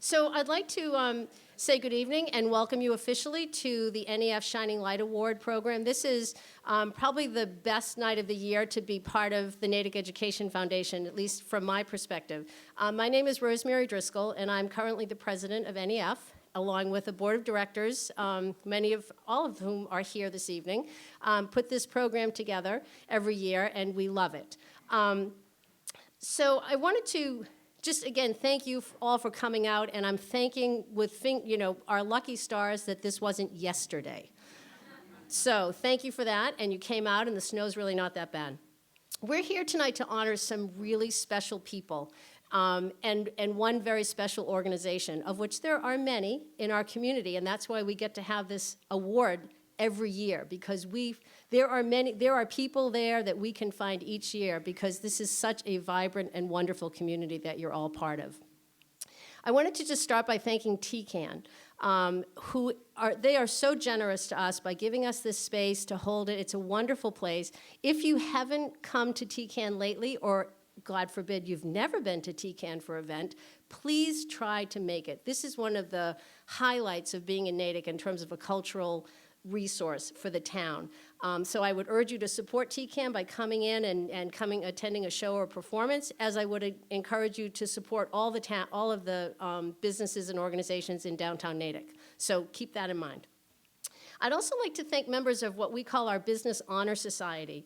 So I'd like to say good evening and welcome you officially to the NEF Shining Light Award program. This is probably the best night of the year to be part of the Natick Education Foundation, at least from my perspective. My name is Rosemary Driscoll, and I'm currently the president of NEF, along with a board of directors, all of whom are here this evening, put this program together every year, and we love it. So I wanted to just again thank you all for coming out, and I'm thanking with our lucky stars that this wasn't yesterday. So thank you for that, and you came out, and the snow's really not that bad. We're here tonight to honor some really special people, and one very special organization, of which there are many in our community, and that's why we get to have this award every year, because there are people there that we can find each year, because this is such a vibrant and wonderful community that you're all part of. I wanted to just start by thanking TCAN, they are so generous to us by giving us this space to hold it. It's a wonderful place. If you haven't come to TCAN lately, or God forbid you've never been to TCAN for an event, please try to make it. This is one of the highlights of being in Natick in terms of a cultural resource for the town. So I would urge you to support TCAN by coming in and attending a show or performance, as I would encourage you to support all of the businesses and organizations in downtown Natick. So keep that in mind. I'd also like to thank members of what we call our Business Honor Society.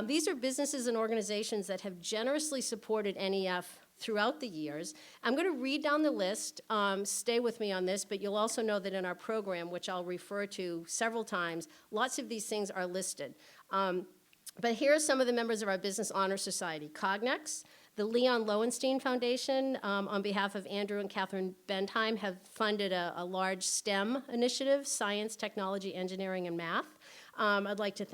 These are businesses and organizations that have generously supported NEF throughout the years. I'm going to read down the list. Stay with me on this, but you'll also know that in our program, which I'll refer to several times, lots of these things are listed. But here are some of the members of our Business Honor Society. Cognex, the Leon Lowenstein Foundation, on behalf of Andrew and Catherine Bentheim, have funded a large STEM initiative, science, technology, engineering, and math. I'd like to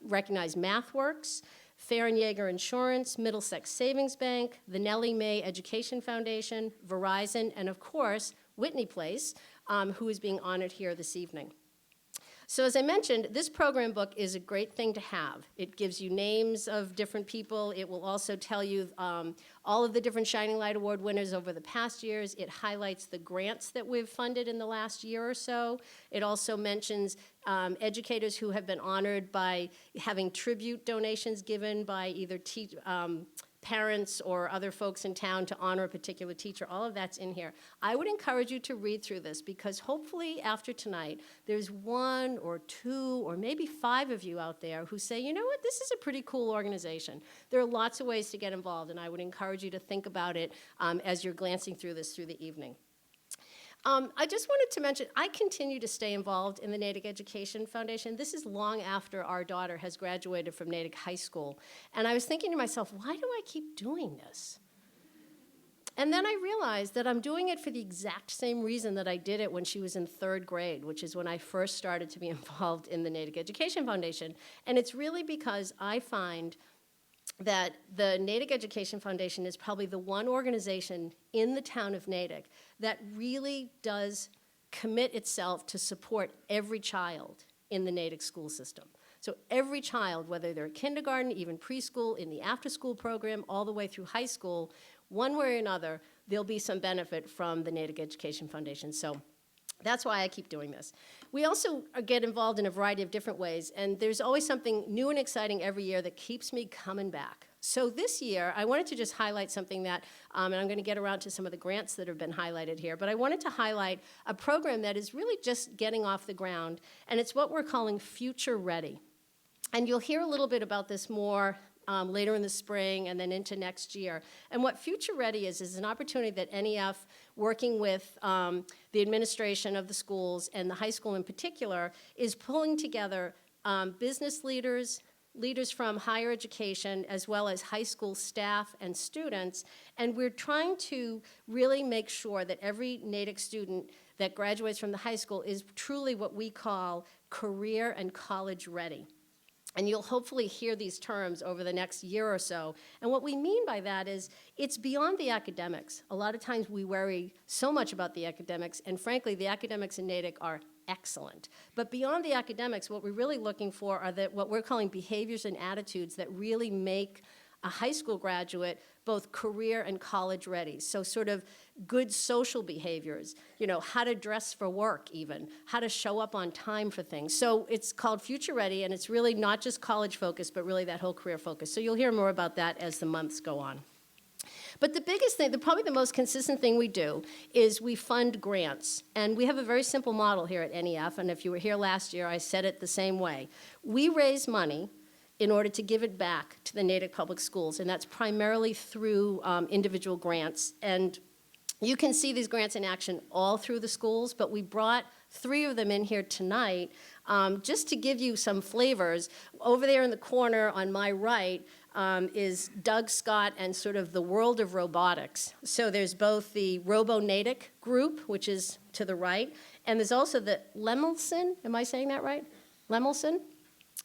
recognize MathWorks, Fair and Yeager Insurance, Middlesex Savings Bank, the Nellie Mae Education Foundation, Verizon, and of course, Whitney Place, who is being honored here this evening. So as I mentioned, this program book is a great thing to have. It gives you names of different people. It will also tell you all of the different Shining Light Award winners over the past years. It highlights the grants that we've funded in the last year or so. It also mentions educators who have been honored by having tribute donations given by either parents or other folks in town to honor a particular teacher. All of that's in here. I would encourage you to read through this, because hopefully after tonight, there's one or two or maybe 5 of you out there who say, you know what, this is a pretty cool organization. There are lots of ways to get involved, and I would encourage you to think about it as you're glancing through this through the evening. I just wanted to mention, I continue to stay involved in the Natick Education Foundation. This is long after our daughter has graduated from Natick High School. And I was thinking to myself, why do I keep doing this? And then I realized that I'm doing it for the exact same reason that I did it when she was in 3rd grade, which is when I first started to be involved in the Natick Education Foundation. And it's really because I find that the Natick Education Foundation is probably the one organization in the town of Natick that really does commit itself to support every child in the Natick school system. So every child, whether they're at kindergarten, even preschool, in the after-school program, all the way through high school, one way or another, there'll be some benefit from the Natick Education Foundation. So that's why I keep doing this. We also get involved in a variety of different ways, and there's always something new and exciting every year that keeps me coming back. So this year, I wanted to just highlight something that, and I'm going to get around to some of the grants that have been highlighted here, but I wanted to highlight a program that is really just getting off the ground, and it's what we're calling Future Ready. And you'll hear a little bit about this more later in the spring and then into next year. And what Future Ready is an opportunity that NEF, working with the administration of the schools and the high school in particular, is pulling together business leaders from higher education, as well as high school staff and students, and we're trying to really make sure that every Natick student that graduates from the high school is truly what we call career and college ready. And you'll hopefully hear these terms over the next year or so. And what we mean by that is it's beyond the academics. A lot of times we worry so much about the academics, and frankly, the academics in Natick are excellent. But beyond the academics, what we're really looking for are what we're calling behaviors and attitudes that really make a high school graduate both career and college ready. So sort of good social behaviors, how to dress for work even, how to show up on time for things. So it's called Future Ready, and it's really not just college focused, but really that whole career focus. So you'll hear more about that as the months go on. But the biggest thing, probably the most consistent thing we do is we fund grants. And we have a very simple model here at NEF, and if you were here last year, I said it the same way. We raise money in order to give it back to the Natick Public Schools, and that's primarily through individual grants. And you can see these grants in action all through the schools, but we brought 3 of them in here tonight just to give you some flavors. Over there in the corner on my right is Doug Scott and sort of the world of robotics. So there's both the Robo-Natick group, which is to the right, and there's also the Lemelson, am I saying that right? Lemelson?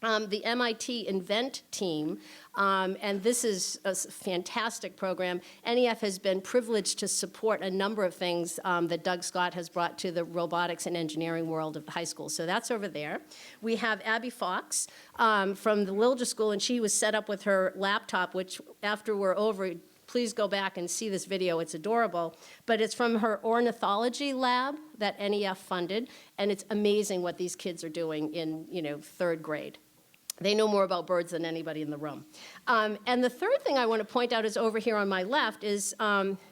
The MIT Invent team, and this is a fantastic program. NEF has been privileged to support a number of things that Doug Scott has brought to the robotics and engineering world of the high school. So that's over there. We have Abby Fox from the Lilja School, and she was set up with her laptop, which after we're over, please go back and see this video. It's adorable. But it's from her ornithology lab that NEF funded, and it's amazing what these kids are doing in 3rd grade. They know more about birds than anybody in the room. And the third thing I want to point out is over here on my left is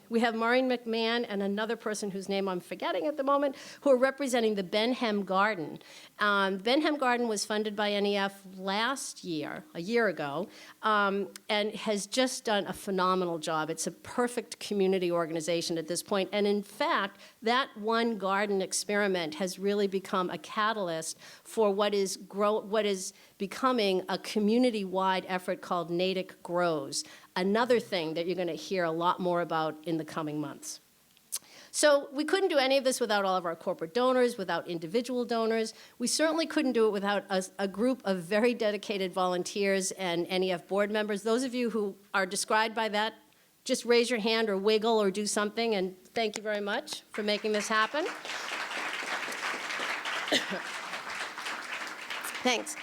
we have Maureen McMahon and another person whose name I'm forgetting at the moment, who are representing the Benham Garden. Benham Garden was funded by NEF last year, a year ago, and has just done a phenomenal job. It's a perfect community organization at this point. And in fact, that one garden experiment has really become a catalyst for what is becoming a community-wide effort called Natick Grows, another thing that you're going to hear a lot more about in the coming months. So we couldn't do any of this without all of our corporate donors, without individual donors. We certainly couldn't do it without a group of very dedicated volunteers and NEF board members. Those of you who are described by that, just raise your hand or wiggle or do something, and thank you very much for making this happen. Thanks.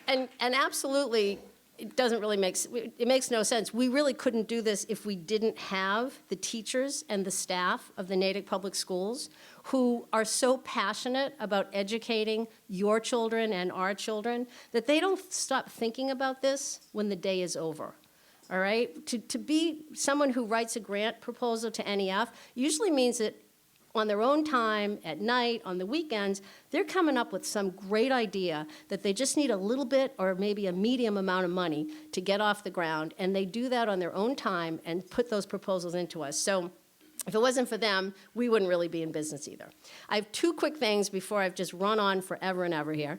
And absolutely, it makes no sense. We really couldn't do this if we didn't have the teachers and the staff of the Natick Public Schools who are so passionate about educating your children and our children that they don't stop thinking about this when the day is over. All right? To be someone who writes a grant proposal to NEF usually means that on their own time, at night, on the weekends, they're coming up with some great idea that they just need a little bit or maybe a medium amount of money to get off the ground, and they do that on their own time and put those proposals into us. So if it wasn't for them, we wouldn't really be in business either. I have 2 quick things before I've just run on forever and ever here.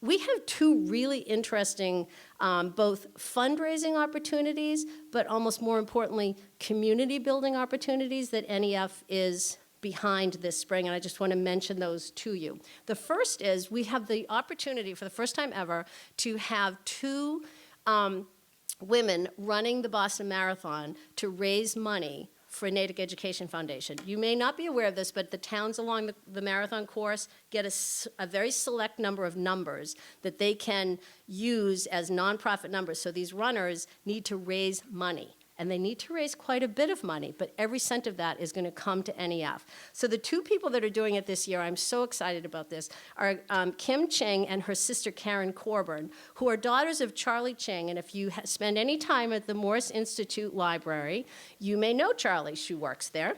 We have 2 really interesting both fundraising opportunities, but almost more importantly, community building opportunities that NEF is behind this spring, and I just want to mention those to you. The first is we have the opportunity for the first time ever to have 2 women running the Boston Marathon to raise money for Natick Education Foundation. You may not be aware of this, but the towns along the marathon course get a very select number of numbers that they can use as nonprofit numbers. So these runners need to raise money. And they need to raise quite a bit of money, but every cent of that is going to come to NEF. So the 2 people that are doing it this year, I'm so excited about this, are Kim Ching and her sister Karen Corburn, who are daughters of Charlie Ching. And if you spend any time at the Morse Institute Library, you may know Charlie. She works there.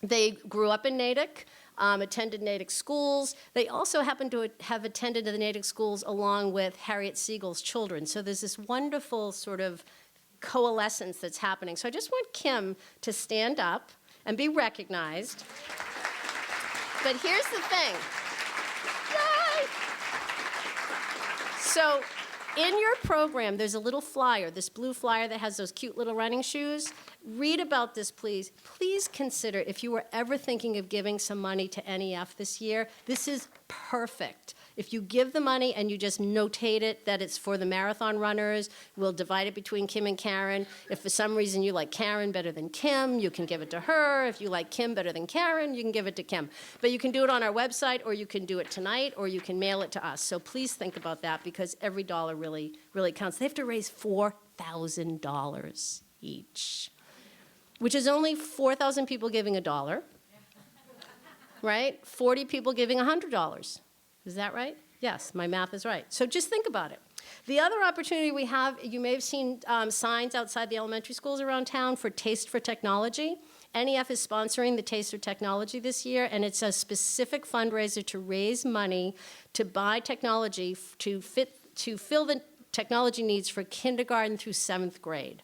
They grew up in Natick, attended Natick schools. They also happen to have attended the Natick schools along with Harriet Siegel's children. So there's this wonderful sort of coalescence that's happening. So I just want Kim to stand up and be recognized. But here's the thing. Yay! So in your program, there's a little flyer, this blue flyer that has those cute little running shoes. Read about this, please. Please consider, if you were ever thinking of giving some money to NEF this year, this is perfect. If you give the money and you just notate it that it's for the marathon runners, we'll divide it between Kim and Karen. If for some reason you like Karen better than Kim, you can give it to her. If you like Kim better than Karen, you can give it to Kim. But you can do it on our website, or you can do it tonight, or you can mail it to us. So please think about that, because every dollar really, really counts. They have to raise $4,000 each, which is only 4,000 people giving $1, right? 40 people giving $100. Is that right? Yes, my math is right. So just think about it. The other opportunity we have, you may have seen signs outside the elementary schools around town for Taste for Technology. NEF is sponsoring the Taste for Technology this year, and it's a specific fundraiser to raise money to buy technology to fill the technology needs for kindergarten through 7th grade.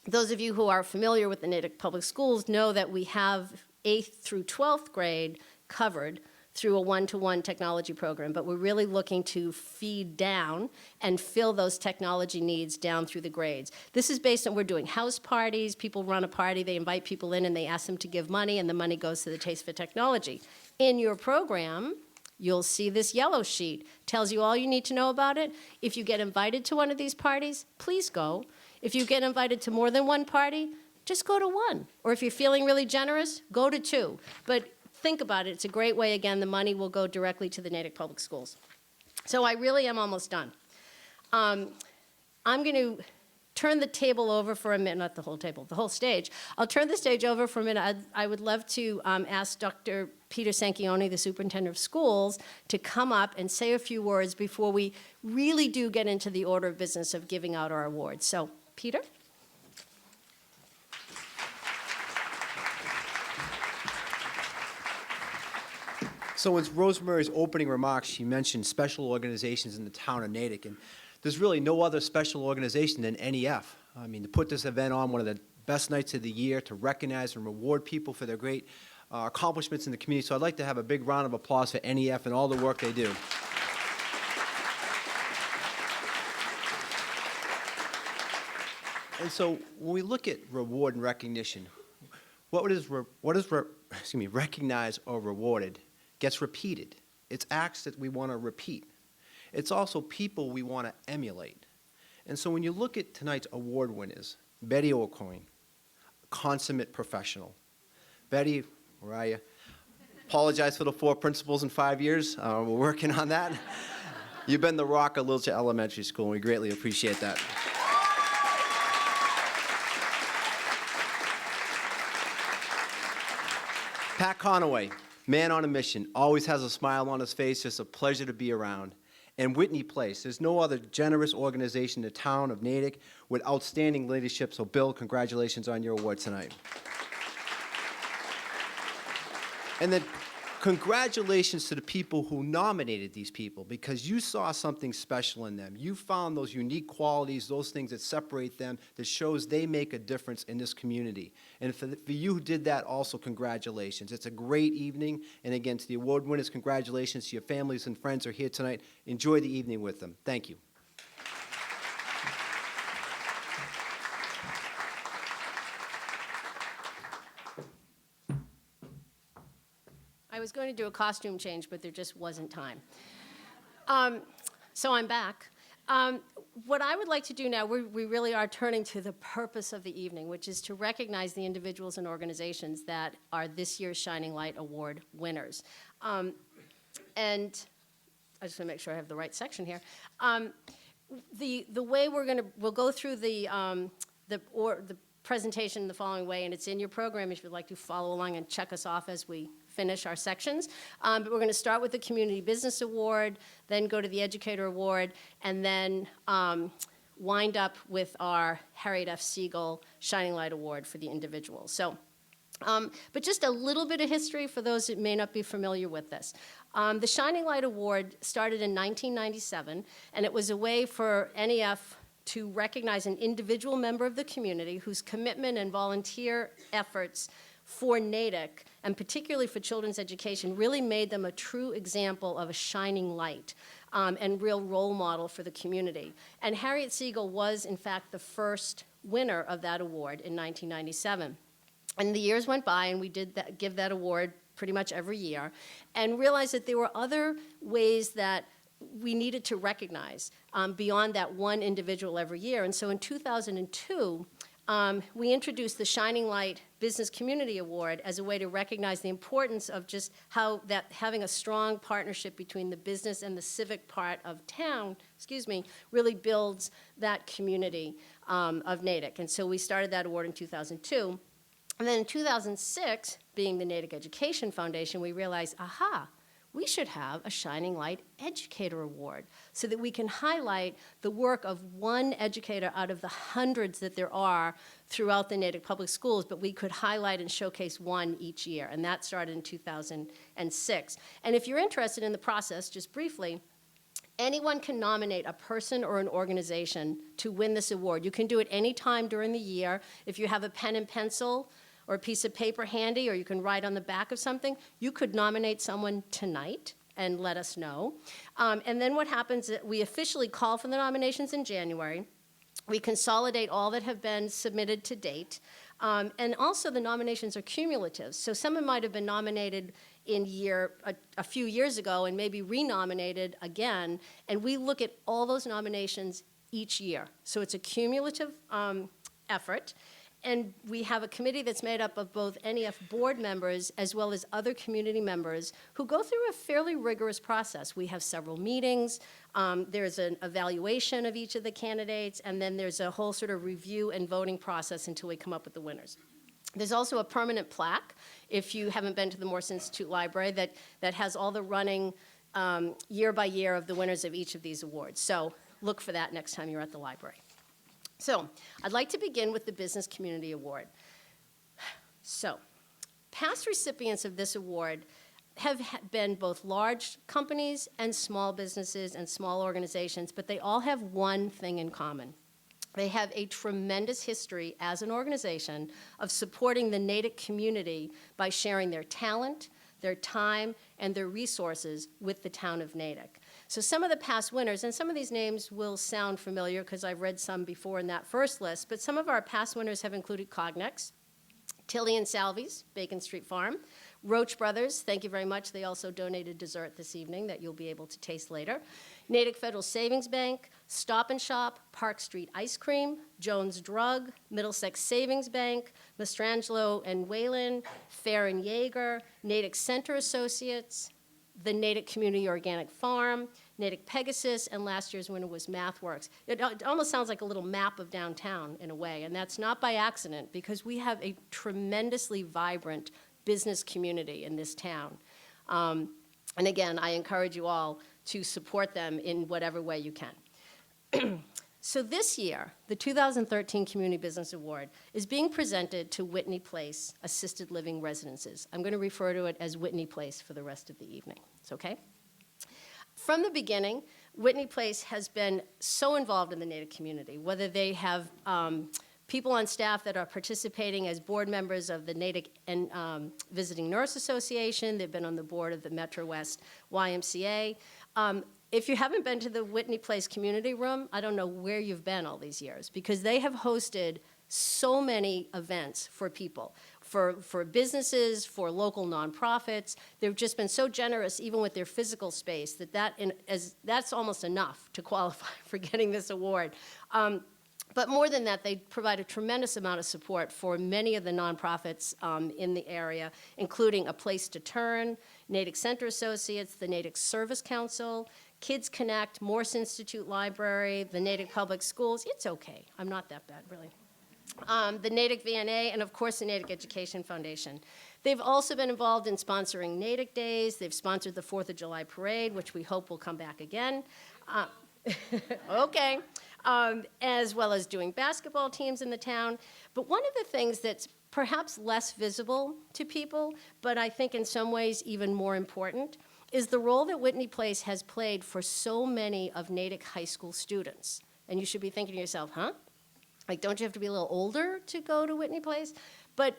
Those of you who are familiar with the Natick Public Schools know that we have 8th through 12th grade covered through a one-to-one technology program, but we're really looking to feed down and fill those technology needs down through the grades. This is based on, we're doing house parties, people run a party, they invite people in and they ask them to give money, and the money goes to the Taste for Technology. In your program, you'll see this yellow sheet, tells you all you need to know about it. If you get invited to one of these parties, please go. If you get invited to more than one party, just go to one. Or if you're feeling really generous, go to 2. But think about it. It's a great way. Again, the money will go directly to the Natick Public Schools. So I really am almost done. I'm going to turn the table over for a minute, not the whole table, the whole stage. I'll turn the stage over for a minute. I would love to ask Dr. Peter Sanchione, the superintendent of schools, to come up and say a few words before we really do get into the order of business of giving out our awards. So, Peter? So in Rosemary's opening remarks, she mentioned special organizations in the town of Natick, and there's really no other special organization than NEF. I mean, to put this event on, one of the best nights of the year, to recognize and reward people for their great accomplishments in the community. So I'd like to have a big round of applause for NEF and all the work they do. And so when we look at reward and recognition, what is recognized or rewarded gets repeated. It's acts that we want to repeat. It's also people we want to emulate. And so when you look at tonight's award winners, Betty O'Coin, consummate professional. Betty, where are you? Apologize for the 4 principals in 5 years. We're working on that. You've been the rock of Littleton Elementary School, and we greatly appreciate that. Pat Conaway, man on a mission, always has a smile on his face, just a pleasure to be around. And Whitney Place, there's no other generous organization in the town of Natick with outstanding leadership. So Bill, congratulations on your award tonight. And then congratulations to the people who nominated these people, because you saw something special in them. You found those unique qualities, those things that separate them, that shows they make a difference in this community. And for you who did that, also congratulations. It's a great evening. And again, to the award winners, congratulations to your families and friends who are here tonight. Enjoy the evening with them. Thank you. I was going to do a costume change, but there just wasn't time. So I'm back. What I would like to do now, we really are turning to the purpose of the evening, which is to recognize the individuals and organizations that are this year's Shining Light Award winners. And I just want to make sure I have the right section here. The way we'll go through the presentation the following way, and it's in your program if you'd like to follow along and check us off as we finish our sections. But we're going to start with the Community Business Award, then go to the Educator Award, and then wind up with our Harriet F. Siegel Shining Light Award for the individuals. So, but just a little bit of history for those that may not be familiar with this. The Shining Light Award started in 1997, and it was a way for NEF to recognize an individual member of the community whose commitment and volunteer efforts for Natick, and particularly for children's education, really made them a true example of a shining light and real role model for the community. And Harriet Siegel was, in fact, the first winner of that award in 1997. And the years went by, and we did give that award pretty much every year, and realized that there were other ways that we needed to recognize beyond that one individual every year. And so in 2002, we introduced the Shining Light Business Community Award as a way to recognize the importance of just how that having a strong partnership between the business and the civic part of town, really builds that community of Natick. And so we started that award in 2002. And then in 2006, being the Natick Education Foundation, we realized, we should have a Shining Light Educator Award so that we can highlight the work of one educator out of the hundreds that there are throughout the Natick Public Schools, but we could highlight and showcase one each year, and that started in 2006. And if you're interested in the process, just briefly, anyone can nominate a person or an organization to win this award. You can do it any time during the year. If you have a pen and pencil, or a piece of paper handy, or you can write on the back of something, you could nominate someone tonight and let us know. And then what happens is we officially call for the nominations in January. We consolidate all that have been submitted to date. And also the nominations are cumulative. So someone might have been nominated a few years ago and maybe renominated again. And we look at all those nominations each year. So it's a cumulative effort. And we have a committee that's made up of both NEF board members as well as other community members who go through a fairly rigorous process. We have several meetings, there's an evaluation of each of the candidates, and then there's a whole sort of review and voting process until we come up with the winners. There's also a permanent plaque, if you haven't been to the Morse Institute Library, that has all the running year by year of the winners of each of these awards. So look for that next time you're at the library. So I'd like to begin with the Business Community Award. So past recipients of this award have been both large companies and small businesses and small organizations, but they all have one thing in common. They have a tremendous history as an organization of supporting the Natick community by sharing their talent, their time, and their resources with the town of Natick. So some of the past winners, and some of these names will sound familiar because I've read some before in that first list, but some of our past winners have included Cognex, Tilly and Salvies, Bacon Street Farm, Roach Brothers, thank you very much. They also donated dessert this evening that you'll be able to taste later. Natick Federal Savings Bank, Stop and Shop, Park Street Ice Cream, Jones Drug, Middlesex Savings Bank, Mastrangelo and Whalen, Fair and Yeager, Natick Center Associates, the Natick Community Organic Farm, Natick Pegasus, and last year's winner was MathWorks. It almost sounds like a little map of downtown in a way, and that's not by accident because we have a tremendously vibrant business community in this town. And again, I encourage you all to support them in whatever way you can. So this year, the 2013 Community Business Award is being presented to Whitney Place Assisted Living Residences. I'm going to refer to it as Whitney Place for the rest of the evening. It's okay? From the beginning, Whitney Place has been so involved in the Natick community, whether they have people on staff that are participating as board members of the Natick and Visiting Nurse Association. They've been on the board of the Metro West YMCA. If you haven't been to the Whitney Place Community Room, I don't know where you've been all these years because they have hosted so many events for people, for businesses, for local nonprofits. They've just been so generous, even with their physical space, that's almost enough to qualify for getting this award. But more than that, they provide a tremendous amount of support for many of the nonprofits in the area, including A Place to Turn, Natick Center Associates, the Natick Service Council, Kids Connect, Morse Institute Library, the Natick Public Schools. It's okay. I'm not that bad, really. The Natick VNA, and of course the Natick Education Foundation. They've also been involved in sponsoring Natick Days. They've sponsored the 4th of July Parade, which we hope will come back again. Okay. As well as doing basketball teams in the town. But one of the things that's perhaps less visible to people, but I think in some ways even more important, is the role that Whitney Place has played for so many of Natick high school students. And you should be thinking to yourself, huh? Like, don't you have to be a little older to go to Whitney Place? But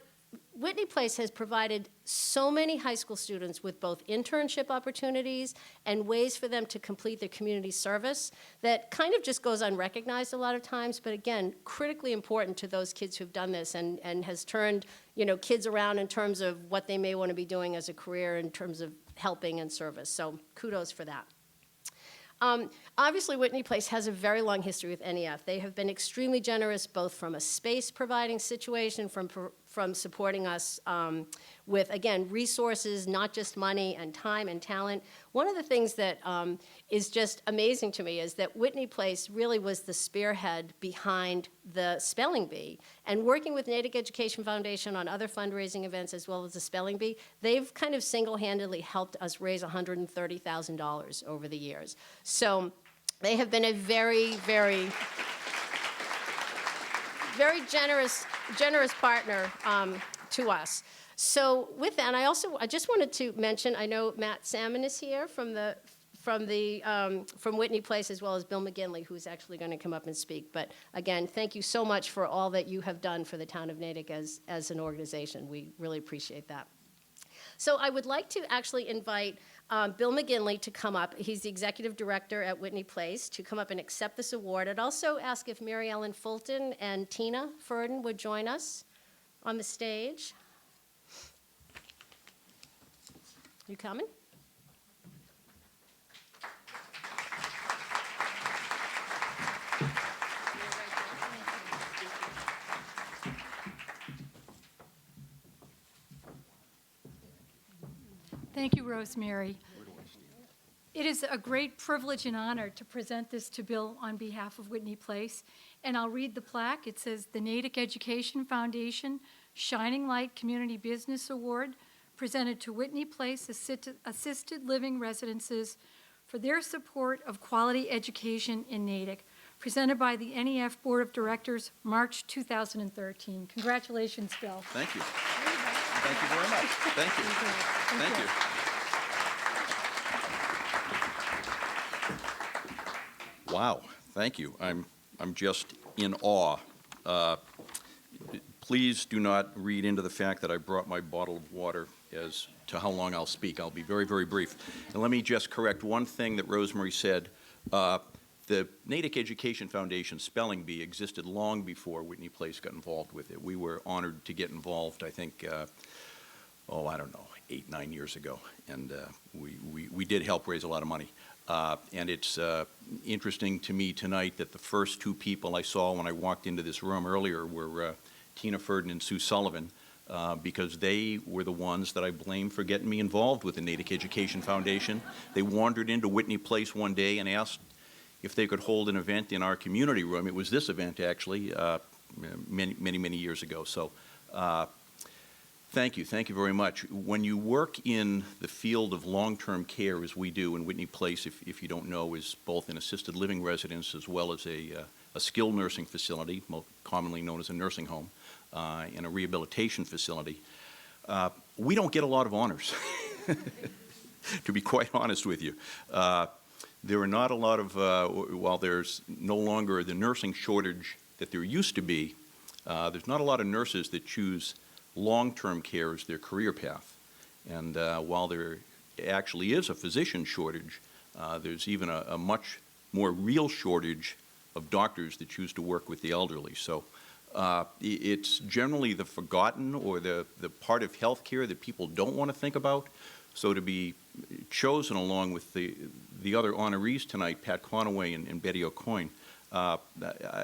Whitney Place has provided so many high school students with both internship opportunities and ways for them to complete their community service that kind of just goes unrecognized a lot of times, but again, critically important to those kids who've done this and has turned, kids around in terms of what they may want to be doing as a career in terms of helping and service. So kudos for that. Obviously, Whitney Place has a very long history with NEF. They have been extremely generous, both from a space providing situation, from supporting us with, again, resources, not just money, and time and talent. One of the things that is just amazing to me is that Whitney Place really was the spearhead behind the Spelling Bee. And working with Natick Education Foundation on other fundraising events as well as the Spelling Bee, they've kind of single-handedly helped us raise $130,000 over the years. So they have been a very, very, very generous partner to us. So with that, I just wanted to mention, I know Matt Salmon is here from Whitney Place, as well as Bill McGinley, who's actually going to come up and speak. But again, thank you so much for all that you have done for the town of Natick as an organization. We really appreciate that. So I would like to actually invite Bill McGinley to come up. He's the executive director at Whitney Place, to come up and accept this award. I'd also ask if Mary Ellen Fulton and Tina Furden would join us on the stage. You coming? Thank you, Rosemary. It is a great privilege and honor to present this to Bill on behalf of Whitney Place. And I'll read the plaque. It says, the Natick Education Foundation Shining Light Community Business Award, presented to Whitney Place Assisted Living Residences for their support of quality education in Natick, presented by the NEF Board of Directors, March 2013. Congratulations, Bill. Thank you. Thank you very much. Thank you. Thank you. Wow, thank you. I'm just in awe. Please do not read into the fact that I brought my bottle of water as to how long I'll speak. I'll be very, very brief. And let me just correct one thing that Rosemary said. The Natick Education Foundation Spelling Bee existed long before Whitney Place got involved with it. We were honored to get involved, I think, I don't know, 8, 9 years ago. And we did help raise a lot of money. And it's interesting to me tonight that the first two people I saw when I walked into this room earlier were Tina Furden and Sue Sullivan, because they were the ones that I blame for getting me involved with the Natick Education Foundation. They wandered into Whitney Place one day and asked if they could hold an event in our community room. It was this event, actually, many years ago. So thank you very much. When you work in the field of long-term care, as we do in Whitney Place, if you don't know, is both an assisted living residence as well as a skilled nursing facility, commonly known as a nursing home, and a rehabilitation facility, we don't get a lot of honors, to be quite honest with you. There are not a lot of, while there's no longer the nursing shortage that there used to be, there's not a lot of nurses that choose long-term care as their career path. And while there actually is a physician shortage, there's even a much more real shortage of doctors that choose to work with the elderly. So it's generally the forgotten or the part of healthcare that people don't want to think about. So to be chosen along with the other honorees tonight, Pat Conaway and Betty O'Coin,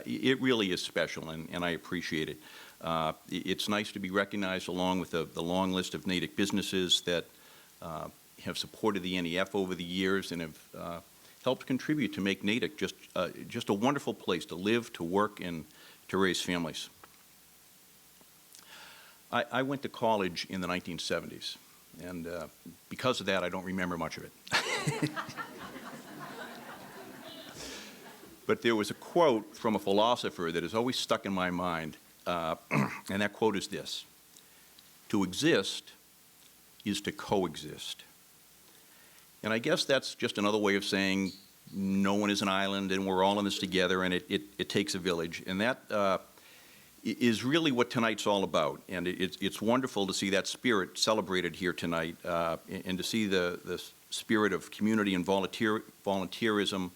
it really is special, and I appreciate it. It's nice to be recognized along with the long list of Natick businesses that have supported the NEF over the years and have helped contribute to make Natick just a wonderful place to live, to work, and to raise families. I went to college in the 1970s. And because of that, I don't remember much of it. But there was a quote from a philosopher that has always stuck in my mind, and that quote is this: "To exist is to coexist." And I guess that's just another way of saying no one is an island and we're all in this together, and it takes a village. And that is really what tonight's all about. And it's wonderful to see that spirit celebrated here tonight, and to see the spirit of community and volunteerism,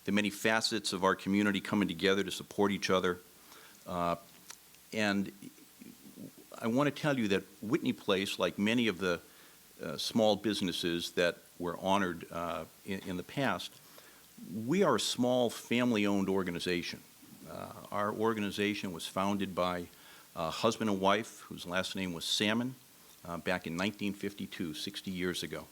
the many facets of our community coming together to support each other. And I want to tell you that Whitney Place, like many of the small businesses that were honored in the past, we are a small family-owned organization. Our organization was founded by a husband and wife whose last name was Salmon back in 1952, 60 years ago.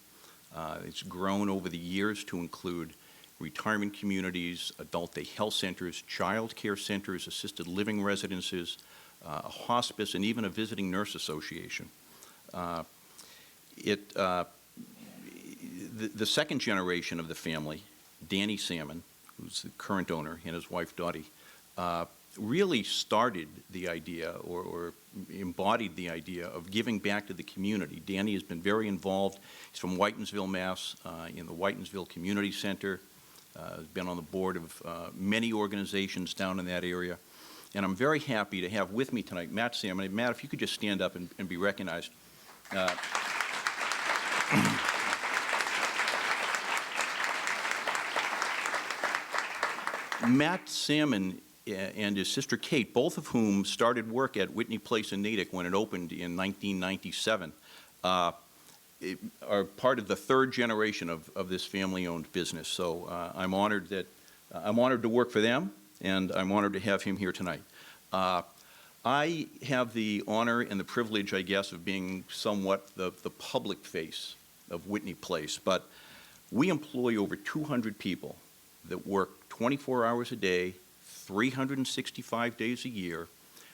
It's grown over the years to include retirement communities, adult day health centers, child care centers, assisted living residences, a hospice, and even a visiting nurse association. The second generation of the family, Danny Salmon, who's the current owner, and his wife Dottie, really started the idea or embodied the idea of giving back to the community. Danny has been very involved. He's from Whitensville, Mass., in the Whitensville Community Center. Has been on the board of many organizations down in that area. And I'm very happy to have with me tonight Matt Salmon. Matt, if you could just stand up and be recognized. Matt Salmon and his sister Kate, both of whom started work at Whitney Place in Natick when it opened in 1997, are part of the third generation of this family-owned business. So I'm honored to work for them, and I'm honored to have him here tonight. I have the honor and the privilege, I guess, of being somewhat the public face of Whitney Place, but we employ over 200 people that work 24 hours a day, 365 days a year,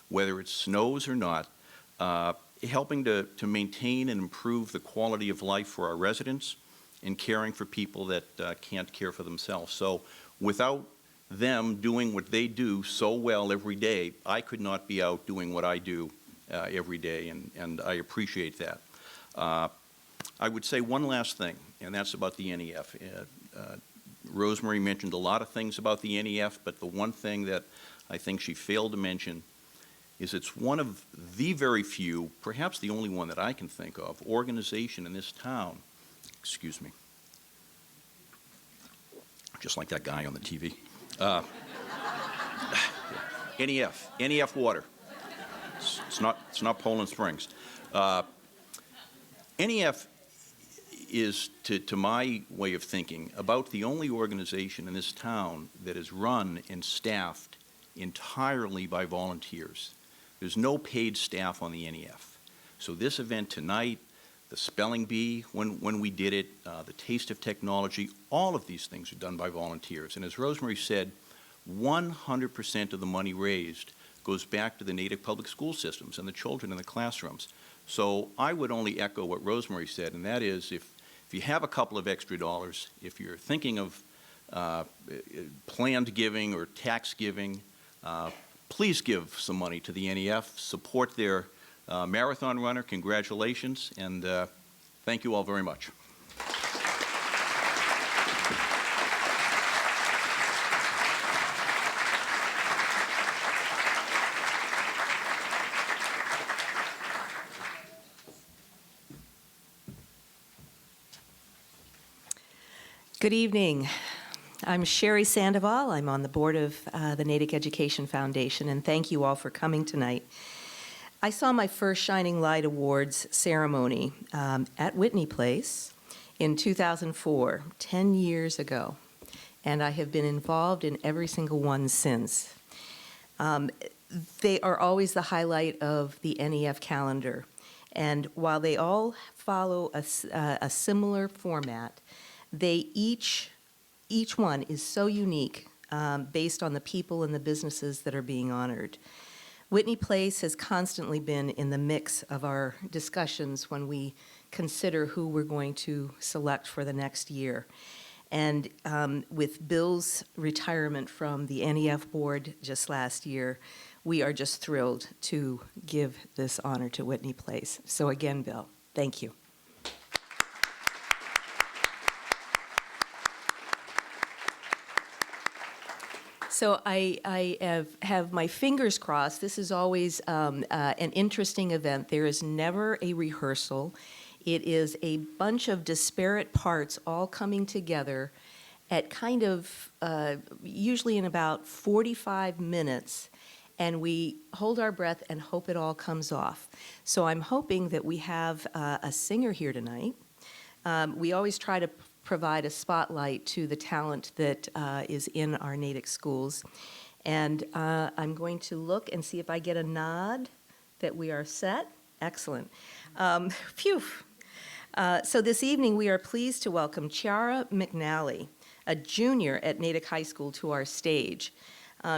whether it snows or not, helping to maintain and improve the quality of life for our residents and caring for people that can't care for themselves. So without them doing what they do so well every day, I could not be out doing what I do every day, and I appreciate that. I would say one last thing, and that's about the NEF. Rosemary mentioned a lot of things about the NEF, but the one thing that I think she failed to mention is it's one of the very few, perhaps the only one that I can think of, organization in this town, excuse me, just like that guy on the TV. NEF water. It's not Poland Springs. NEF is, to my way of thinking, about the only organization in this town that is run and staffed entirely by volunteers. There's no paid staff on the NEF. So this event tonight, the spelling bee, when we did it, the Taste of Technology, all of these things are done by volunteers. And as Rosemary said, 100% of the money raised goes back to the Natick public school systems and the children in the classrooms. So I would only echo what Rosemary said, and that is if you have a couple of extra dollars, if you're thinking of planned giving or tax giving, please give some money to the NEF, support their marathon runner. Congratulations, and thank you all very much. Good evening. I'm Sherry Sandoval. I'm on the board of the Natick Education Foundation, and thank you all for coming tonight. I saw my first Shining Light Awards ceremony at Whitney Place in 2004, 10 years ago, and I have been involved in every single one since. They are always the highlight of the NEF calendar, and while they all follow a similar format, they each one is so unique based on the people and the businesses that are being honored. Whitney Place has constantly been in the mix of our discussions when we consider who we're going to select for the next year. And with Bill's retirement from the NEF board just last year, we are just thrilled to give this honor to Whitney Place. So again, Bill, thank you. So I have my fingers crossed. This is always an interesting event. There is never a rehearsal. It is a bunch of disparate parts all coming together at kind of usually in about 45 minutes, and we hold our breath and hope it all comes off. So I'm hoping that we have a singer here tonight. We always try to provide a spotlight to the talent that is in our Natick schools. And I'm going to look and see if I get a nod that we are set. Excellent. Phew. So this evening, we are pleased to welcome Chiara McNally, a junior at Natick High School, to our stage.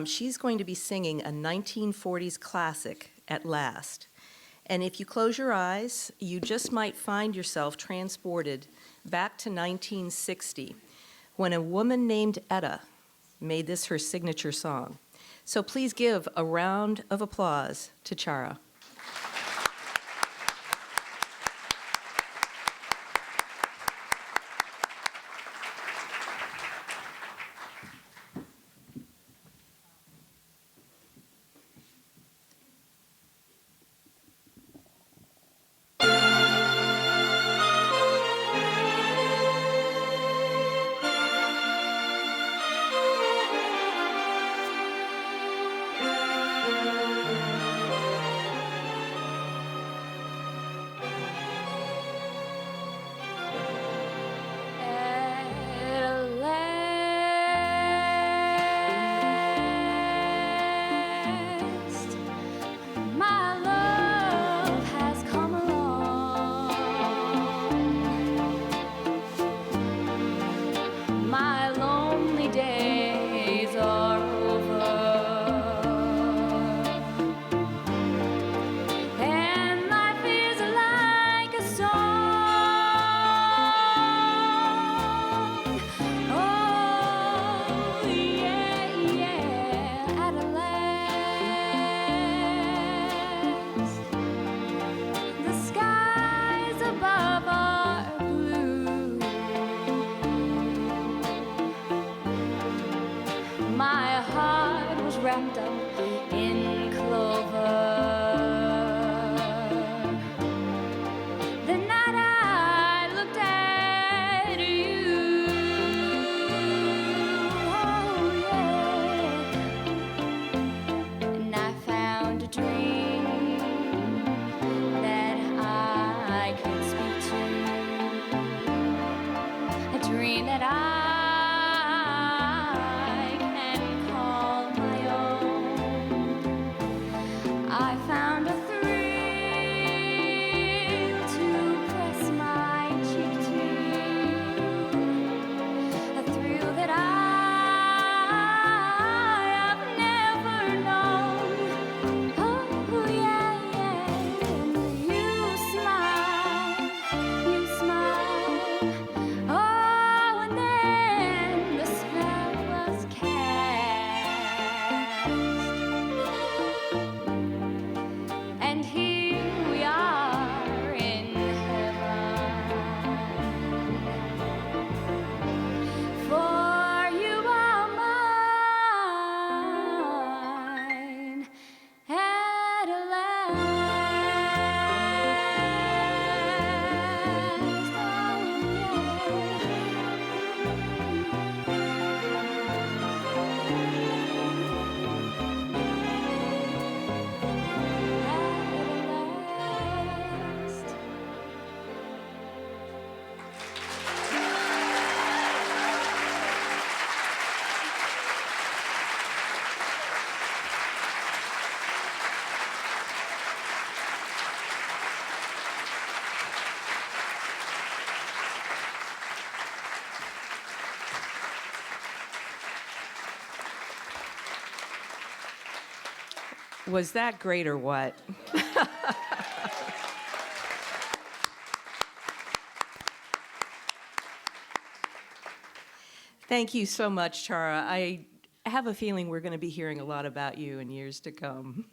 She's going to be singing a 1940s classic, At Last. And if you close your eyes, you just might find yourself transported back to 1960, when a woman named Etta made this her signature song. So please give a round of applause to Chiara. wrapped up in clover. The night I looked at you, oh yeah, and I found a dream that I could speak to, a dream that I found a thrill to press my cheek to, a thrill that I have never known. Oh yeah, yeah, and you smile, oh, and then the spell was cast. And here we are in heaven, for you are mine at last. Was that great or what? Thank you so much, Chara. I have a feeling we're going to be hearing a lot about you in years to come.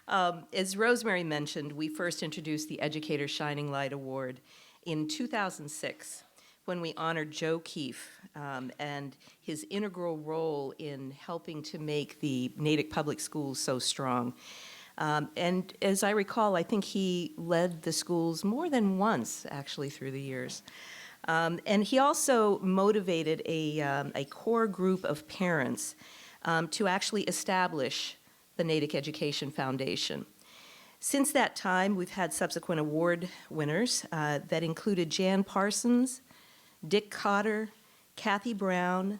As Rosemary mentioned, we first introduced the Educator Shining Light Award in 2006 when we honored Joe Keefe and his integral role in helping to make the Natick Public Schools so strong. And as I recall, I think he led the schools more than once, actually, through the years. And he also motivated a core group of parents to actually establish the Natick Education Foundation. Since that time, we've had subsequent award winners that included Jan Parsons, Dick Cotter, Kathy Brown,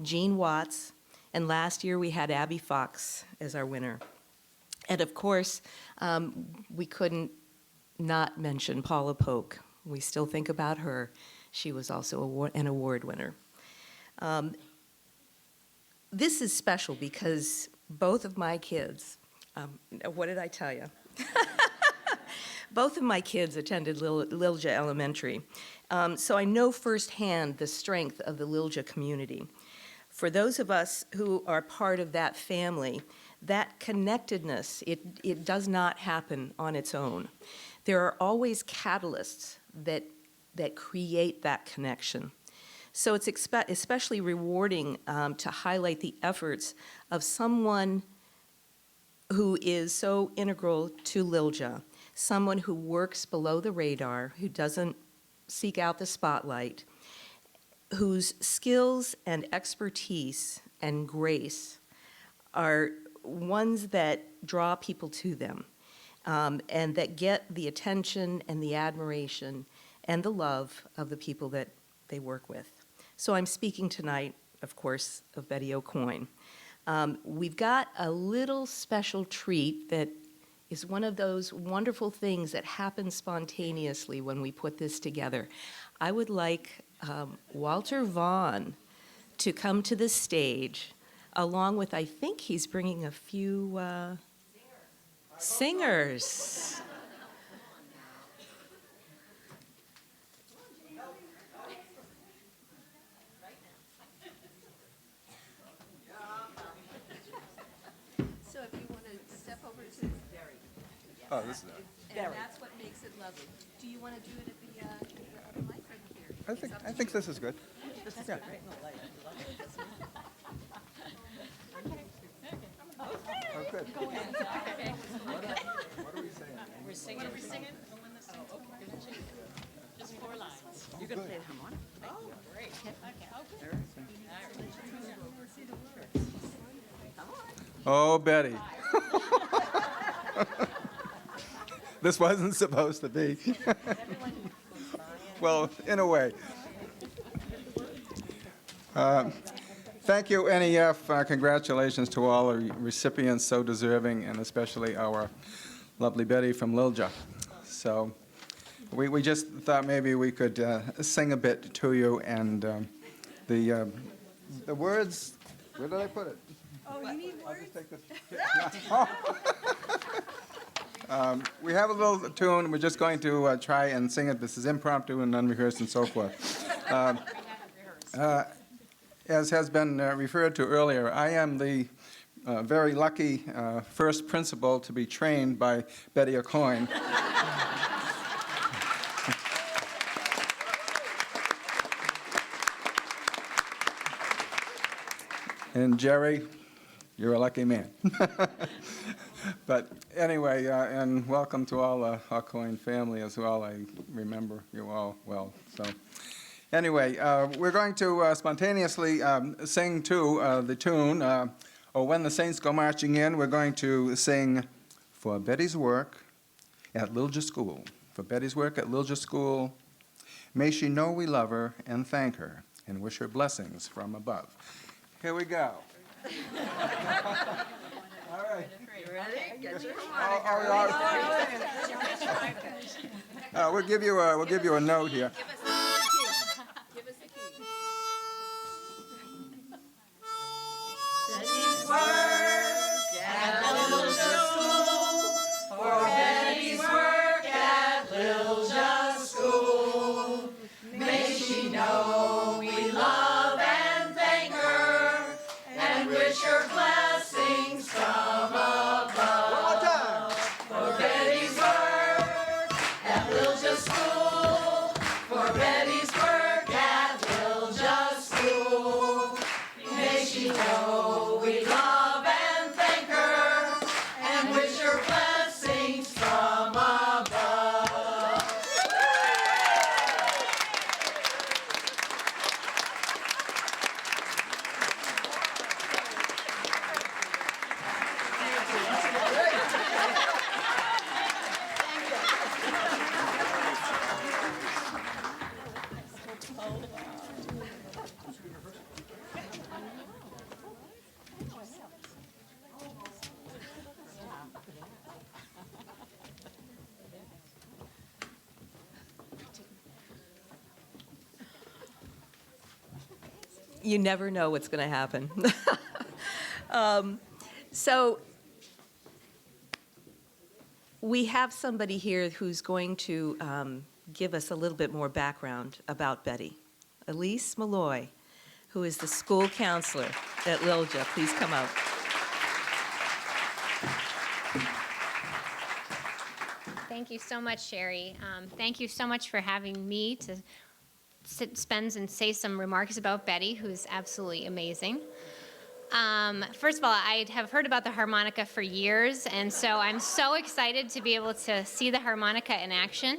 Jean Watts, and last year we had Abby Fox as our winner. And of course, we couldn't not mention Paula Polk. We still think about her. She was also an award winner. This is special because both of my kids, what did I tell you? Both of my kids attended Lilja Elementary, so I know firsthand the strength of the Lilja community. For those of us who are part of that family, that connectedness, it does not happen on its own. There are always catalysts that create that connection. So it's especially rewarding to highlight the efforts of someone who is so integral to Lilja, someone who works below the radar, who doesn't seek out the spotlight, whose skills and expertise and grace are ones that draw people to them, and that get the attention and the admiration and the love of the people that they work with. So I'm speaking tonight, of course, of Betty Aucoin. We've got a little special treat that is one of those wonderful things that happen spontaneously when we put this together. I would like Walter Vaughn to come to the stage, along with, I think he's bringing a few singers. So if you want to step over to Barry. Oh, this is it. And that's what makes it lovely. Do you want to do it at the other mic or here? I think this is good. Yeah. Oh, good. What are we saying? We're singing. Just 4 lines. You're going to play the harmonica? Oh, great. Oh, Betty. This wasn't supposed to be. Well, in a way. Thank you, NEF. Congratulations to all the recipients, so deserving, and especially our lovely Betty from Lilja. So we just thought maybe we could sing a bit to you, and the words, where did I put it? Oh, you need I'll just take this. We have a little tune. We're just going to try and sing it. This is impromptu and unrehearsed and so forth. As has been referred to earlier, I am the very lucky first principal to be trained by Betty Aucoin. And Jerry, you're a lucky man. But anyway, and welcome to all the Aucoin family as well. I remember you all well. So anyway, we're going to spontaneously sing to the tune, "Oh, When the Saints Go Marching In." We're going to sing "For Betty's Work at Lilja School." For Betty's work at Lilja School, may she know we love her and thank her and wish her blessings from above. Here we go. All right. You ready? Get your We'll give you a note here. Give us the key. Betty's work at Lilja School. For Betty's work at Lilja School. May she know we love and thank her and wish her blessings from above. One more time. For Betty's work at Lilja School. For You never know what's going to happen. So we have somebody here who's going to give us a little bit more background about Betty. Elise Malloy, who is the school counselor at Lilja. Please come out. Thank you so much, Sherry. Thank you so much for having me to spend and say some remarks about Betty, who's absolutely amazing. First of all, I have heard about the harmonica for years, and so I'm so excited to be able to see the harmonica in action.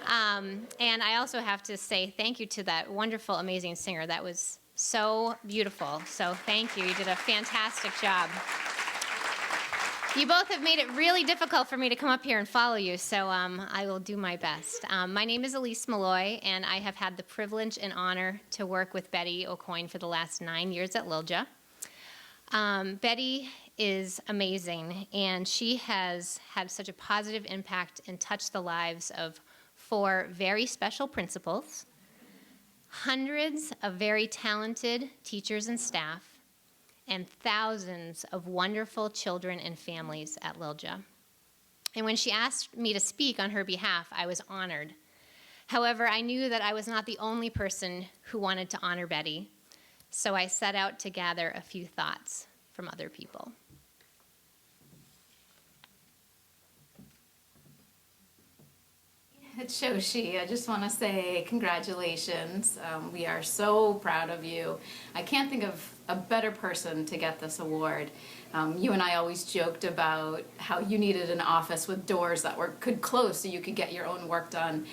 And I also have to say thank you to that wonderful, amazing singer. That was so beautiful. So thank you. You did a fantastic job. You both have made it really difficult for me to come up here and follow you, so I will do my best. My name is Elise Malloy, and I have had the privilege and honor to work with Betty Aucoin for the last 9 years at Lilja. Betty is amazing, and she has had such a positive impact and touched the lives of 4 very special principals, hundreds of very talented teachers and staff, and thousands of wonderful children and families at Lilja. And when she asked me to speak on her behalf, I was honored. However, I knew that I was not the only person who wanted to honor Betty, so I set out to gather a few thoughts from other people. Shoshi, I just want to say congratulations. We are so proud of you. I can't think of a better person to get this award. You and I always joked about how you needed an office with doors that could close so you could get your own work done.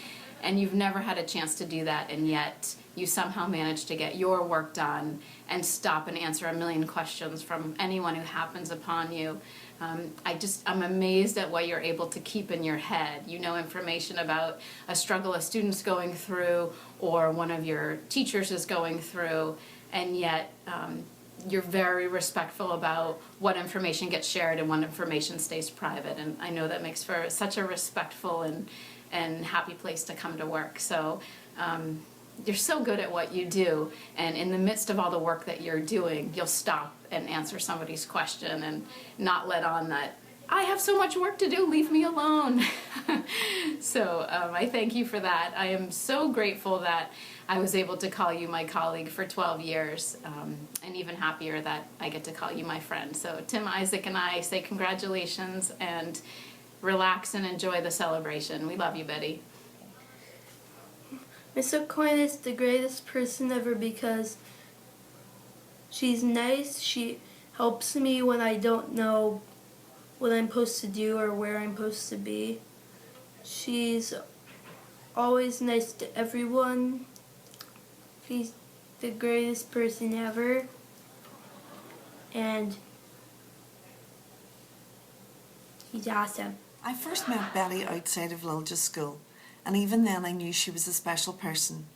And you've never had a chance to do that, and yet you somehow managed to get your work done and stop and answer a million questions from anyone who happens upon you. I'm amazed at what you're able to keep in your head. You know information about a struggle a student's going through or one of your teachers is going through, and yet you're very respectful about what information gets shared and what information stays private. And I know that makes for such a respectful and happy place to come to work. So you're so good at what you do, and in the midst of all the work that you're doing, you'll stop and answer somebody's question and not let on that, I have so much work to do, leave me alone. So I thank you for that. I am so grateful that I was able to call you my colleague for 12 years, and even happier that I get to call you my friend. So Tim, Isaac, and I say congratulations, and relax and enjoy the celebration. We love you, Betty. Miss Aucoin is the greatest person ever because she's nice. She helps me when I don't know what I'm supposed to do or where I'm supposed to be. She's always nice to everyone. She's the greatest person ever. And she's awesome. I first met Betty outside of Lilja School, and even then I knew she was a special person.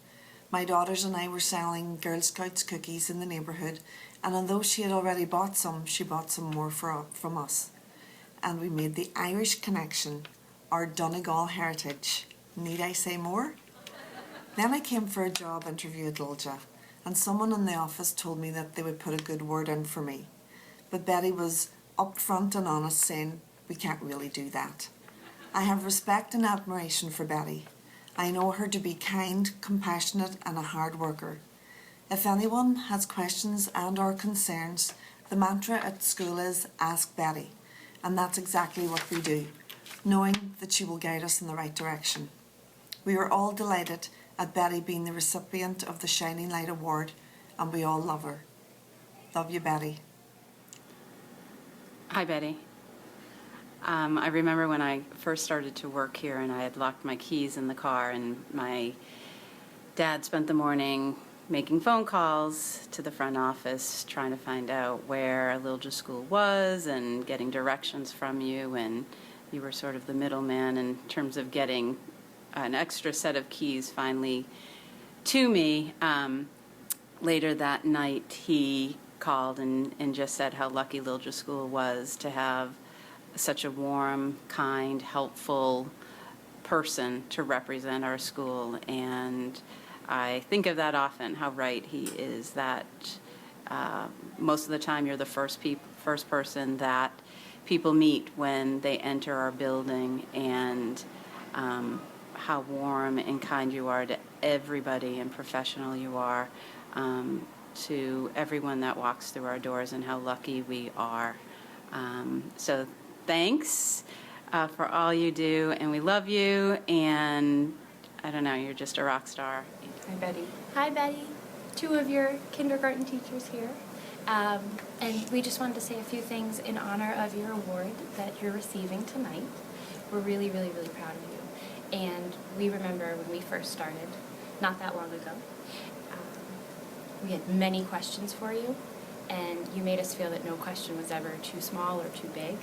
My daughters and I were selling Girl Scouts cookies in the neighbourhood, and although she had already bought some, she bought some more from us. And we made the Irish connection, our Donegal heritage. Need I say more? Then I came for a job interview at Lilja, and someone in the office told me that they would put a good word in for me. But Betty was upfront and honest, saying, we can't really do that. I have respect and admiration for Betty. I know her to be kind, compassionate, and a hard worker. If anyone has questions and or concerns, the mantra at school is ask Betty, and that's exactly what we do, knowing that she will guide us in the right direction. We are all delighted at Betty being the recipient of the Shining Light Award, and we all love her. Love you, Betty. Hi, Betty. I remember when I first started to work here and I had locked my keys in the car, and my dad spent the morning making phone calls to the front office trying to find out where Lilja School was and getting directions from you, and you were sort of the middleman in terms of getting an extra set of keys finally to me. Later that night, he called and just said how lucky Lilja School was to have such a warm, kind, helpful person to represent our school. And I think of that often, how right he is, that most of the time you're the first person that people meet when they enter our building, and how warm and kind you are to everybody and professional you are to everyone that walks through our doors, and how lucky we are. So thanks for all you do, and we love you, and I don't know, you're just a rock star. Hi, Betty. Hi, Betty. Two of your kindergarten teachers here. And we just wanted to say a few things in honor of your award that you're receiving tonight. We're really, really, really proud of you. And we remember when we first started, not that long ago, we had many questions for you, and you made us feel that no question was ever too small or too big.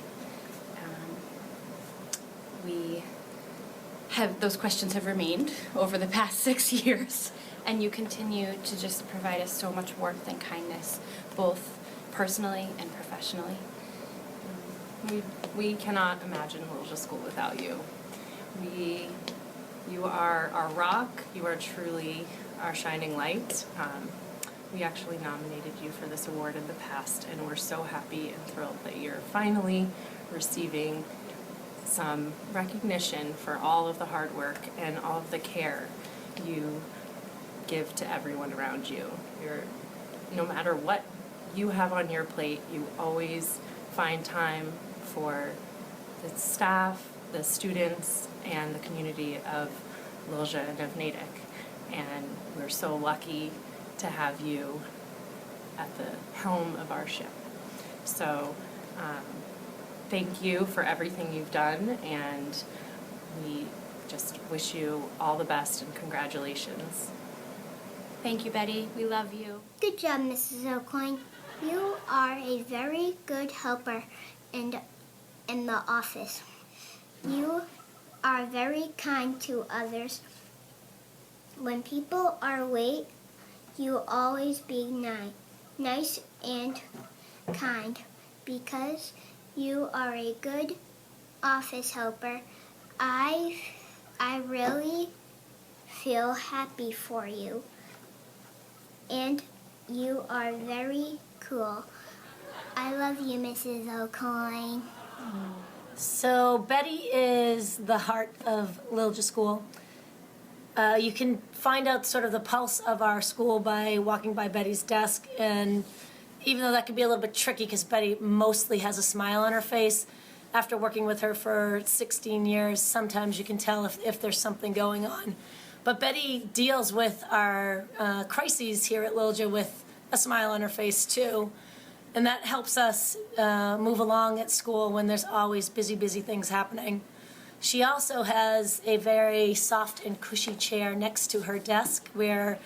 Those questions have remained over the past 6 years, and you continue to just provide us so much warmth and kindness, both personally and professionally. We cannot imagine Lilja School without you. You are our rock. You are truly our shining light. We actually nominated you for this award in the past, and we're so happy and thrilled that you're finally receiving some recognition for all of the hard work and all of the care you give to everyone around you. No matter what you have on your plate, you always find time for the staff, the students, and the community of Lilja and of Natick. And we're so lucky to have you at the helm of our ship. So thank you for everything you've done, and we just wish you all the best and congratulations. Thank you, Betty. We love you. Good job, Mrs. O'Coin. You are a very good helper in the office. You are very kind to others. When people are late, you always be nice and kind, because you are a good office helper. I really feel happy for you. And you are very cool. I love you, Mrs. O'Coin. So Betty is the heart of Lilja School. You can find out sort of the pulse of our school by walking by Betty's desk, and even though that can be a little bit tricky because Betty mostly has a smile on her face, after working with her for 16 years, sometimes you can tell if there's something going on. But Betty deals with our crises here at Lilja with a smile on her face too. And that helps us move along at school when there's always busy things happening. She also has a very soft and cushy chair next to her desk where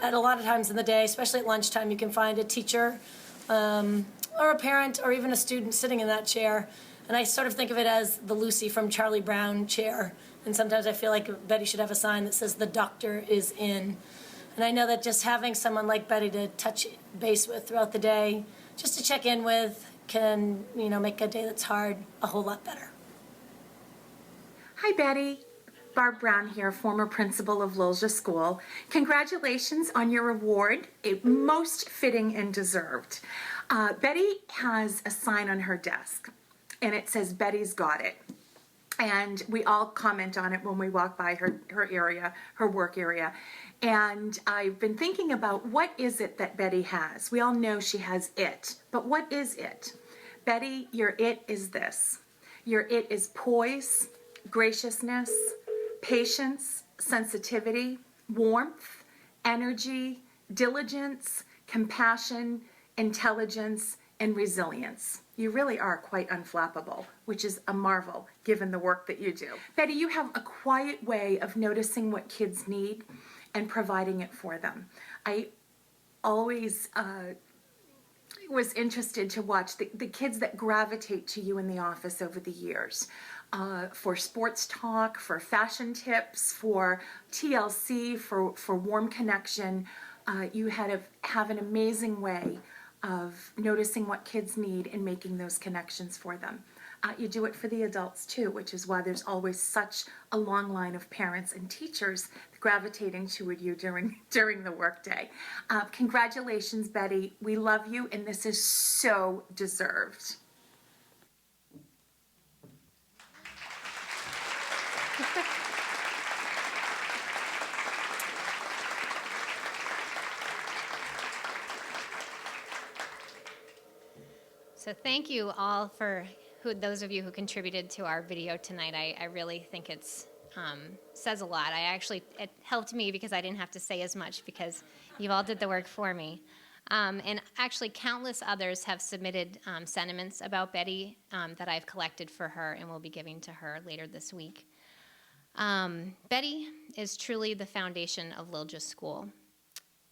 at a lot of times in the day, especially at lunchtime, you can find a teacher or a parent or even a student sitting in that chair. And I sort of think of it as the Lucy from Charlie Brown chair. And sometimes I feel like Betty should have a sign that says, "The doctor is in." And I know that just having someone like Betty to touch base with throughout the day, just to check in with, can, make a day that's hard a whole lot better. Hi, Betty. Barb Brown here, former principal of Lilja School. Congratulations on your award, most fitting and deserved. Betty has a sign on her desk, and it says, "Betty's got it." And we all comment on it when we walk by her area, her work area. And I've been thinking about, what is it that Betty has? We all know she has it, but what is it? Betty, your it is this. Your it is poise, graciousness, patience, sensitivity, warmth, energy, diligence, compassion, intelligence, and resilience. You really are quite unflappable, which is a marvel given the work that you do. Betty, you have a quiet way of noticing what kids need and providing it for them. I always was interested to watch the kids that gravitate to you in the office over the years. For sports talk, for fashion tips, for TLC, for warm connection. You have an amazing way of noticing what kids need and making those connections for them. You do it for the adults too, which is why there's always such a long line of parents and teachers gravitating toward you during the workday. Congratulations, Betty. We love you, and this is so deserved. So thank you all for those of you who contributed to our video tonight. I really think it's says a lot. It helped me because I didn't have to say as much because you all did the work for me. And actually, countless others have submitted sentiments about Betty that I've collected for her and will be giving to her later this week. Betty is truly the foundation of Lilja School.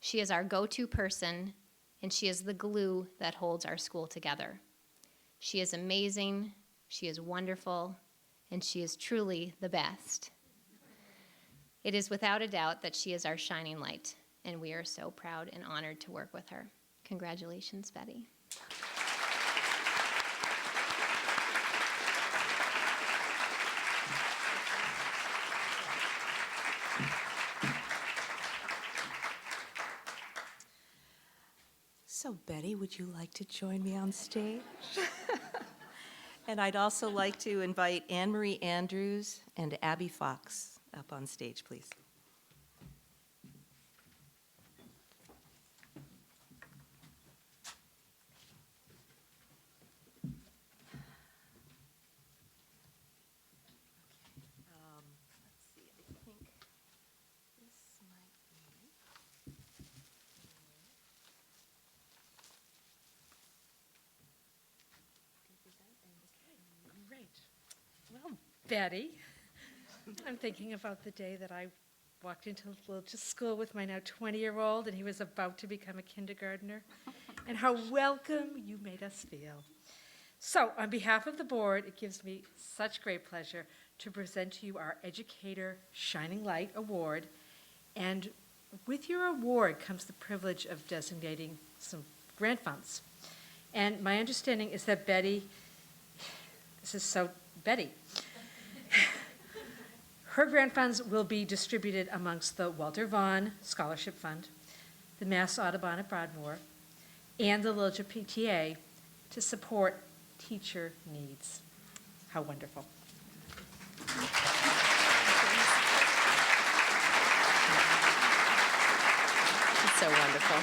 She is our go-to person, and she is the glue that holds our school together. She is amazing, she is wonderful, and she is truly the best. It is without a doubt that she is our shining light, and we are so proud and honored to work with her. Congratulations, Betty. So Betty, would you like to join me on stage? And I'd also like to invite Anne Marie Andrews and Abby Fox up on stage, please. Let's see, I think this might be. Great. Well, Betty, I'm thinking about the day that I walked into Lilja School with my now 20-year-old, and he was about to become a kindergartner, and how welcome you made us feel. So, on behalf of the board, it gives me such great pleasure to present to you our Educator Shining Light Award, and with your award comes the privilege of designating some grant funds. And my understanding is that Betty, her grant funds will be distributed amongst the Walter Vaughn Scholarship Fund, the Mass Audubon at Broadmoor, and the Lilja PTA to support teacher needs. How wonderful. It's so wonderful.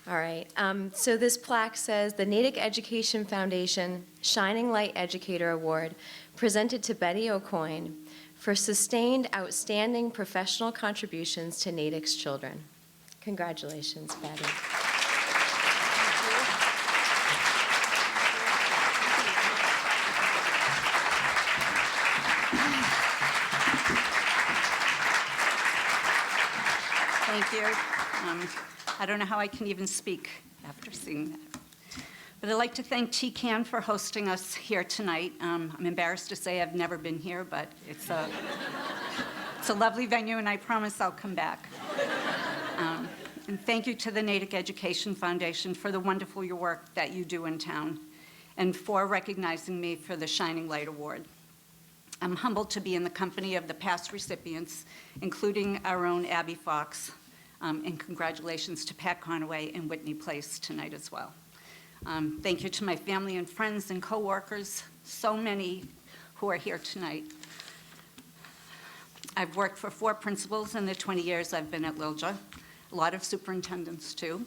All right, so this plaque says the Natick Education Foundation Shining Light Educator Award presented to Betty O'Coin for sustained outstanding professional contributions to Natick's children. Congratulations, Betty. Thank you. I don't know how I can even speak after seeing that. But I'd like to thank TCAN for hosting us here tonight. I'm embarrassed to say I've never been here, but it's a lovely venue, and I promise I'll come back. And thank you to the Natick Education Foundation for the wonderful work that you do in town, and for recognizing me for the Shining Light Award. I'm humbled to be in the company of the past recipients, including our own Abby Fox, and congratulations to Pat Conaway and Whitney Place tonight as well. Thank you to my family and friends and coworkers, so many who are here tonight. I've worked for 4 principals in the 20 years I've been at Lilja, a lot of superintendents too.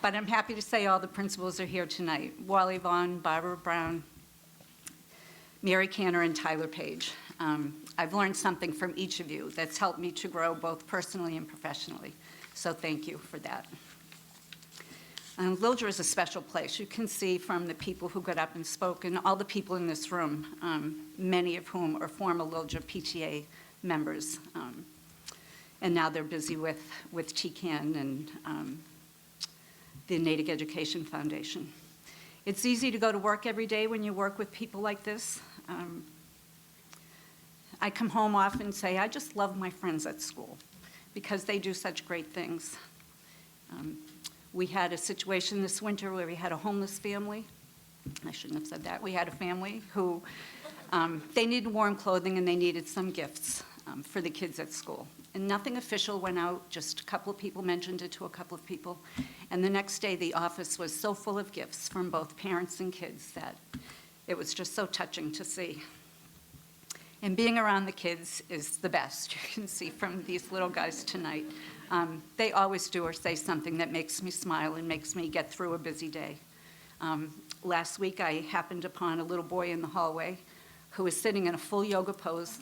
But I'm happy to say all the principals are here tonight. Wally Vaughn, Barbara Brown, Mary Canner, and Tyler Page. I've learned something from each of you that's helped me to grow both personally and professionally. So thank you for that. Lilja is a special place. You can see from the people who got up and spoke, and all the people in this room, many of whom are former Lilja PTA members. And now they're busy with TCAN and the Natick Education Foundation. It's easy to go to work every day when you work with people like this. I come home often and say, I just love my friends at school because they do such great things. We had a situation this winter where we had a homeless family. I shouldn't have said that. We had a family who, they needed warm clothing and they needed some gifts for the kids at school. And nothing official went out, just a couple of people mentioned it to a couple of people. And the next day, the office was so full of gifts from both parents and kids that it was just so touching to see. And being around the kids is the best. You can see from these little guys tonight. They always do or say something that makes me smile and makes me get through a busy day. Last week, I happened upon a little boy in the hallway who was sitting in a full yoga pose,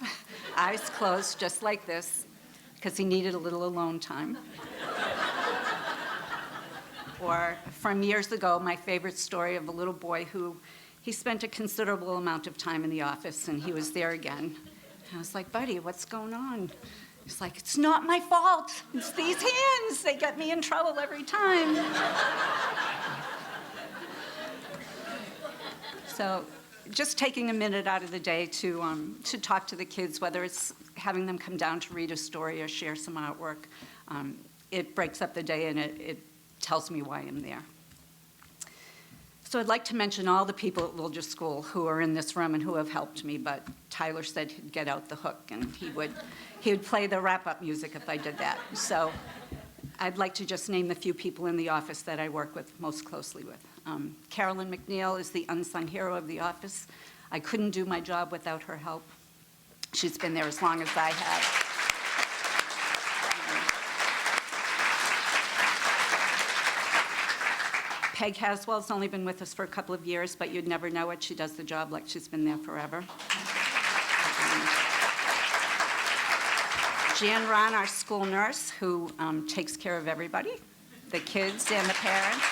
eyes closed, just like this, because he needed a little alone time. Or from years ago, my favorite story of a little boy who, he spent a considerable amount of time in the office, and he was there again. And I was like, buddy, what's going on? He's like, it's not my fault. It's these hands. They get me in trouble every time. So just taking a minute out of the day to talk to the kids, whether it's having them come down to read a story or share some artwork, it breaks up the day and it tells me why I'm there. So I'd like to mention all the people at Lilja School who are in this room and who have helped me, but Tyler said he'd get out the hook and he would play the wrap-up music if I did that. So I'd like to just name the few people in the office that I work with most closely with. Carolyn McNeil is the unsung hero of the office. I couldn't do my job without her help. She's been there as long as I have. Peg Haswell's only been with us for a couple of years, but you'd never know it. She does the job like she's been there forever. Jan Ron, our school nurse, who takes care of everybody, the kids and the parents.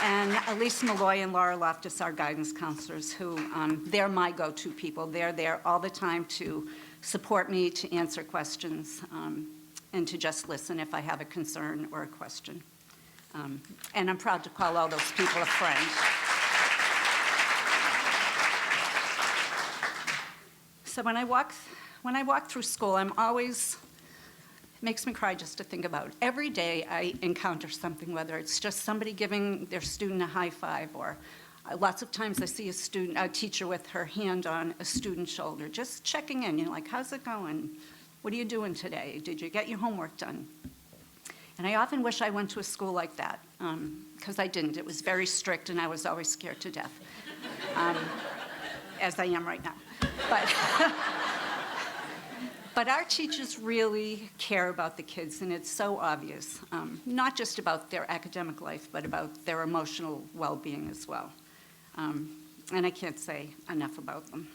And Elise Malloy and Laura Loftus, our guidance counselors, who they're my go-to people. They're there all the time to support me, to answer questions, and to just listen if I have a concern or a question. And I'm proud to call all those people a friend. So when I walk through school, I'm always, it makes me cry just to think about it. Every day I encounter something, whether it's just somebody giving their student a high five, or lots of times I see a teacher with her hand on a student's shoulder, just checking in, like, how's it going? What are you doing today? Did you get your homework done? And I often wish I went to a school like that, because I didn't. It was very strict, and I was always scared to death, as I am right now. But our teachers really care about the kids, and it's so obvious, not just about their academic life, but about their emotional well-being as well. And I can't say enough about them.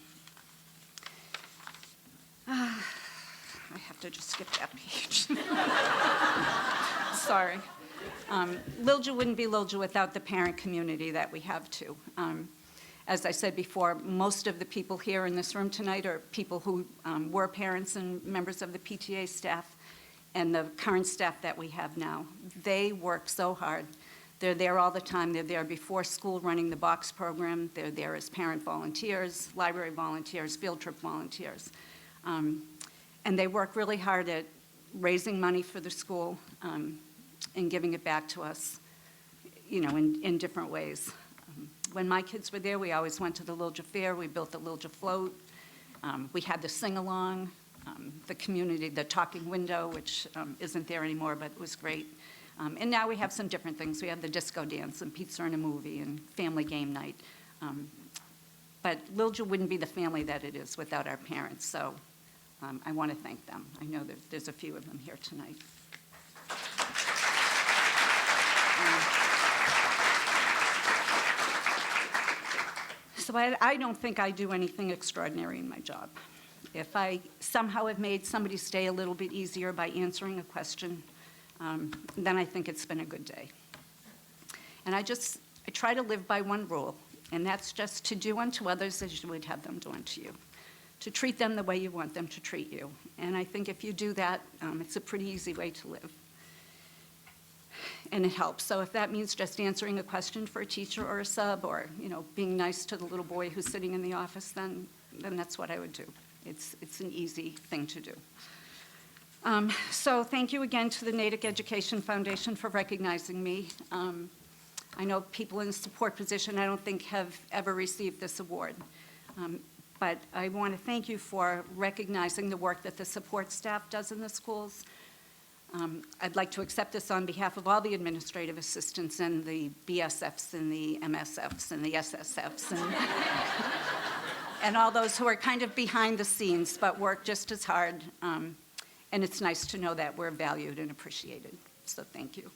I have to just skip that page. Sorry. Lilja wouldn't be Lilja without the parent community that we have too. As I said before, most of the people here in this room tonight are people who were parents and members of the PTA staff and the current staff that we have now. They work so hard. They're there all the time. They're there before school running the box program. They're there as parent volunteers, library volunteers, field trip volunteers. And they work really hard at raising money for the school and giving it back to us, in different ways. When my kids were there, we always went to the Lilja Fair. We built the Lilja Float. We had the sing-along, the community, the talking window, which isn't there anymore, but it was great. And now we have some different things. We have the disco dance and pizza and a movie and family game night. But Lilja wouldn't be the family that it is without our parents, so I want to thank them. I know that there's a few of them here tonight. So I don't think I do anything extraordinary in my job. If I somehow have made somebody's day a little bit easier by answering a question, then I think it's been a good day. And I try to live by one rule, and that's just to do unto others as you would have them do unto you, to treat them the way you want them to treat you. And I think if you do that, it's a pretty easy way to live. And it helps. So if that means just answering a question for a teacher or a sub, or being nice to the little boy who's sitting in the office, then that's what I would do. It's an easy thing to do. So thank you again to the Natick Education Foundation for recognizing me. I know people in the support position I don't think have ever received this award. But I want to thank you for recognizing the work that the support staff does in the schools. I'd like to accept this on behalf of all the administrative assistants and the BSFs and the MSFs and the SSFs and all those who are kind of behind the scenes but work just as hard. And it's nice to know that we're valued and appreciated. So thank you.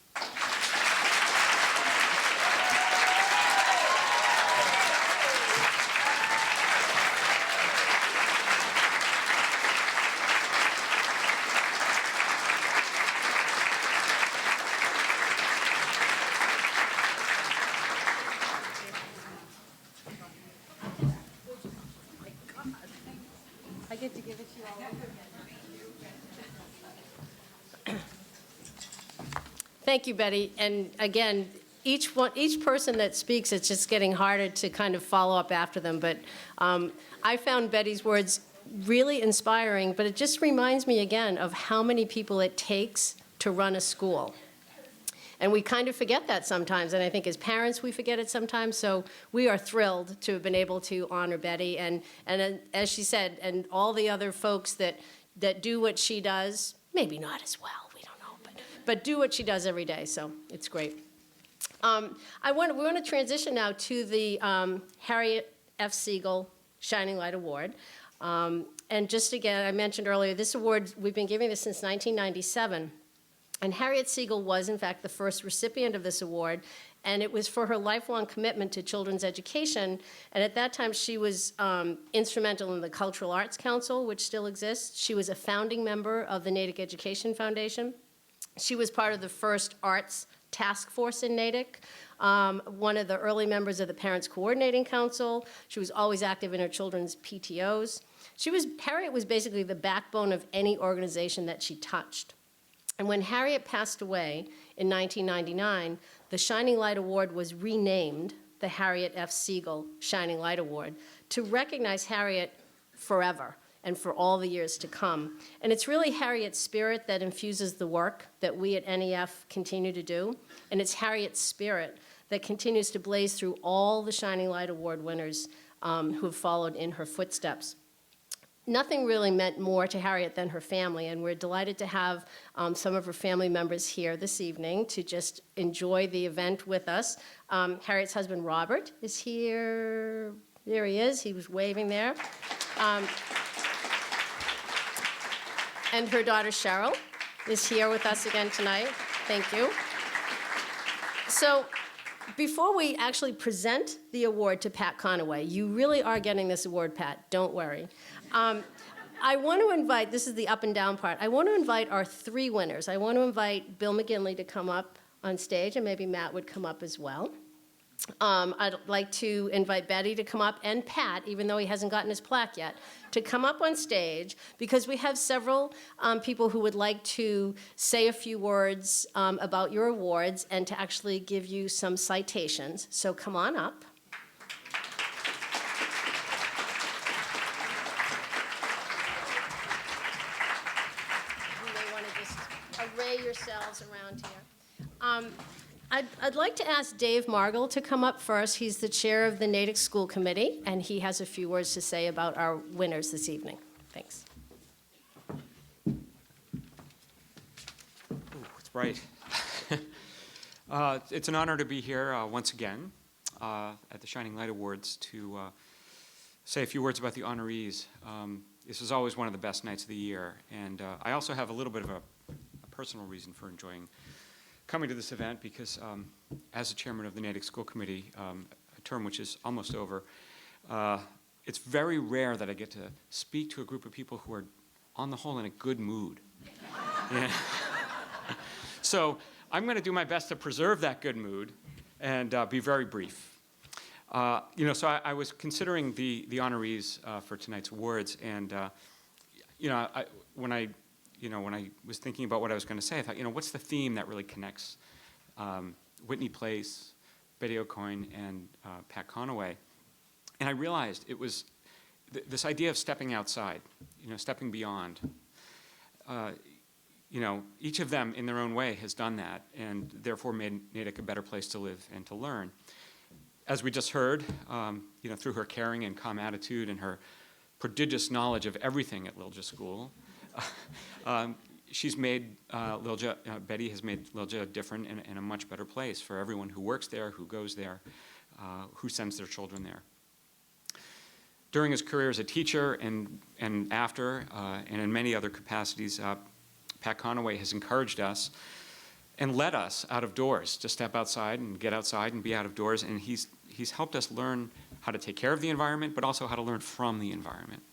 I get to give it to you all. Thank you, Betty. And again, each person that speaks, it's just getting harder to kind of follow up after them. But I found Betty's words really inspiring, but it just reminds me again of how many people it takes to run a school. And we kind of forget that sometimes, and I think as parents we forget it sometimes, so we are thrilled to have been able to honor Betty, and as she said, and all the other folks that do what she does, maybe not as well, we don't know, but do what she does every day, so it's great. We want to transition now to the Harriet F. Siegel Shining Light Award. And just again, I mentioned earlier, this award, we've been giving this since 1997. And Harriet Siegel was, in fact, the first recipient of this award, and it was for her lifelong commitment to children's education. And at that time, she was instrumental in the Cultural Arts Council, which still exists. She was a founding member of the Natick Education Foundation. She was part of the first arts task force in Natick, one of the early members of the Parents Coordinating Council. She was always active in her children's PTOs. Harriet was basically the backbone of any organization that she touched. And when Harriet passed away in 1999, the Shining Light Award was renamed the Harriet F. Siegel Shining Light Award to recognize Harriet forever and for all the years to come. And it's really Harriet's spirit that infuses the work that we at NEF continue to do, and it's Harriet's spirit that continues to blaze through all the Shining Light Award winners who have followed in her footsteps. Nothing really meant more to Harriet than her family, and we're delighted to have some of her family members here this evening to just enjoy the event with us. Harriet's husband, Robert, is here. There he is. He was waving there. And her daughter, Cheryl, is here with us again tonight. Thank you. So before we actually present the award to Pat Conaway, you really are getting this award, Pat. Don't worry. I want to invite, this is the up and down part, I want to invite our three winners. I want to invite Bill McGinley to come up on stage, and maybe Matt would come up as well. I'd like to invite Betty to come up, and Pat, even though he hasn't gotten his plaque yet, to come up on stage, because we have several people who would like to say a few words about your awards and to actually give you some citations. So come on up. Array yourselves around here. I'd like to ask Dave Margall to come up first. He's the chair of the Natick School Committee, and he has a few words to say about our winners this evening. Thanks. Ooh, it's bright. It's an honor to be here once again at the Shining Light Awards to say a few words about the honorees. This is always one of the best nights of the year, and I also have a little bit of a personal reason for enjoying coming to this event, because as the chairman of the Natick School Committee, a term which is almost over, it's very rare that I get to speak to a group of people who are, on the whole, in a good mood. Yeah. So I'm going to do my best to preserve that good mood and be very brief. So I was considering the honorees for tonight's awards, and when I was thinking about what I was going to say, I thought, what's the theme that really connects Whitney Place, Betty Aucoin, and Pat Conaway? And I realized it was this idea of stepping outside, stepping beyond. Each of them in their own way has done that, and therefore made Natick a better place to live and to learn. As we just heard, through her caring and calm attitude and her prodigious knowledge of everything at Lilja School, she's made Betty has made Lilja different and a much better place for everyone who works there, who goes there, who sends their children there. During his career as a teacher and after, and in many other capacities, Pat Conaway has encouraged us and led us out of doors to step outside and get outside and be out of doors, and he's helped us learn how to take care of the environment, but also how to learn from the environment.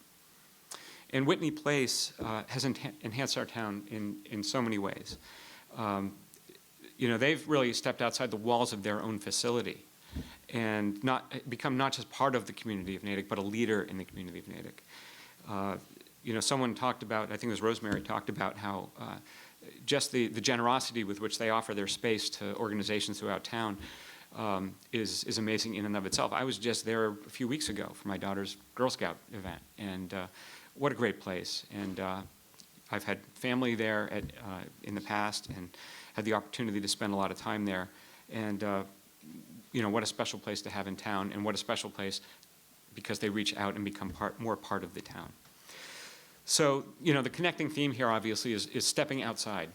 And Whitney Place has enhanced our town in so many ways. They've really stepped outside the walls of their own facility and become not just part of the community of Natick, but a leader in the community of Natick. Someone talked about, I think it was Rosemary, talked about how just the generosity with which they offer their space to organizations throughout town is amazing in and of itself. I was just there a few weeks ago for my daughter's Girl Scout event, and what a great place. And I've had family there in the past and had the opportunity to spend a lot of time there. And what a special place to have in town, and what a special place because they reach out and become more part of the town. So, the connecting theme here obviously is stepping outside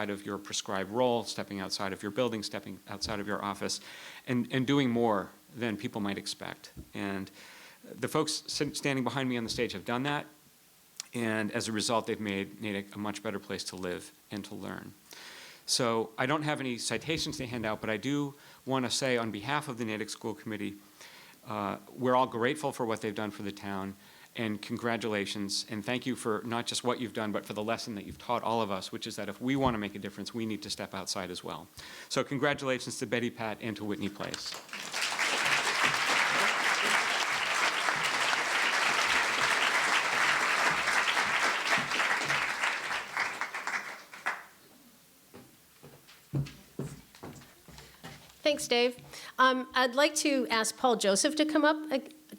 of your prescribed role, stepping outside of your building, stepping outside of your office, and doing more than people might expect. And the folks standing behind me on the stage have done that, and as a result, they've made Natick a much better place to live and to learn. So I don't have any citations to hand out, but I do want to say on behalf of the Natick School Committee, we're all grateful for what they've done for the town, and congratulations, and thank you for not just what you've done, but for the lesson that you've taught all of us, which is that if we want to make a difference, we need to step outside as well. So congratulations to Betty, Pat, and to Whitney Place. Thanks, Dave. I'd like to ask Paul Joseph to come up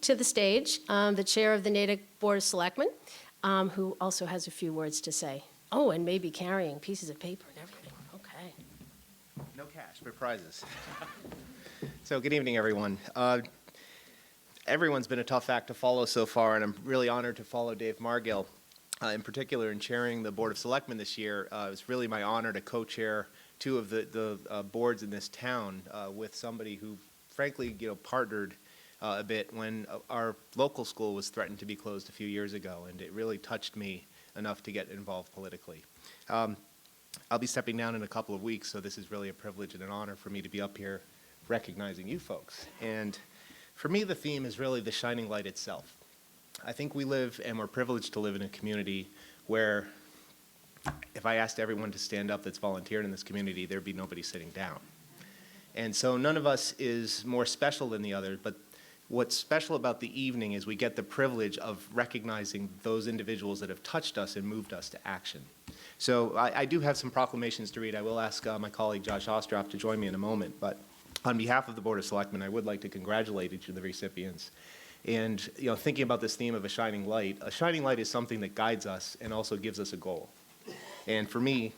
to the stage, the chair of the Natick Board of Selectmen, who also has a few words to say. Oh, and maybe carrying pieces of paper and everything. Okay. No cash, but prizes. So good evening, everyone. Everyone's been a tough act to follow so far, and I'm really honored to follow Dave Margill, in particular in chairing the Board of Selectmen this year. It was really my honor to co-chair two of the boards in this town with somebody who, frankly, partnered a bit when our local school was threatened to be closed a few years ago, and it really touched me enough to get involved politically. I'll be stepping down in a couple of weeks, so this is really a privilege and an honor for me to be up here recognizing you folks. And for me, the theme is really the shining light itself. I think we live, and we're privileged to live in a community where if I asked everyone to stand up that's volunteered in this community, there'd be nobody sitting down. And so none of us is more special than the other, but what's special about the evening is we get the privilege of recognizing those individuals that have touched us and moved us to action. So I do have some proclamations to read. I will ask my colleague Josh Ostroff to join me in a moment, but on behalf of the Board of Selectmen, I would like to congratulate each of the recipients. And thinking about this theme of a shining light is something that guides us and also gives us a goal. And for me,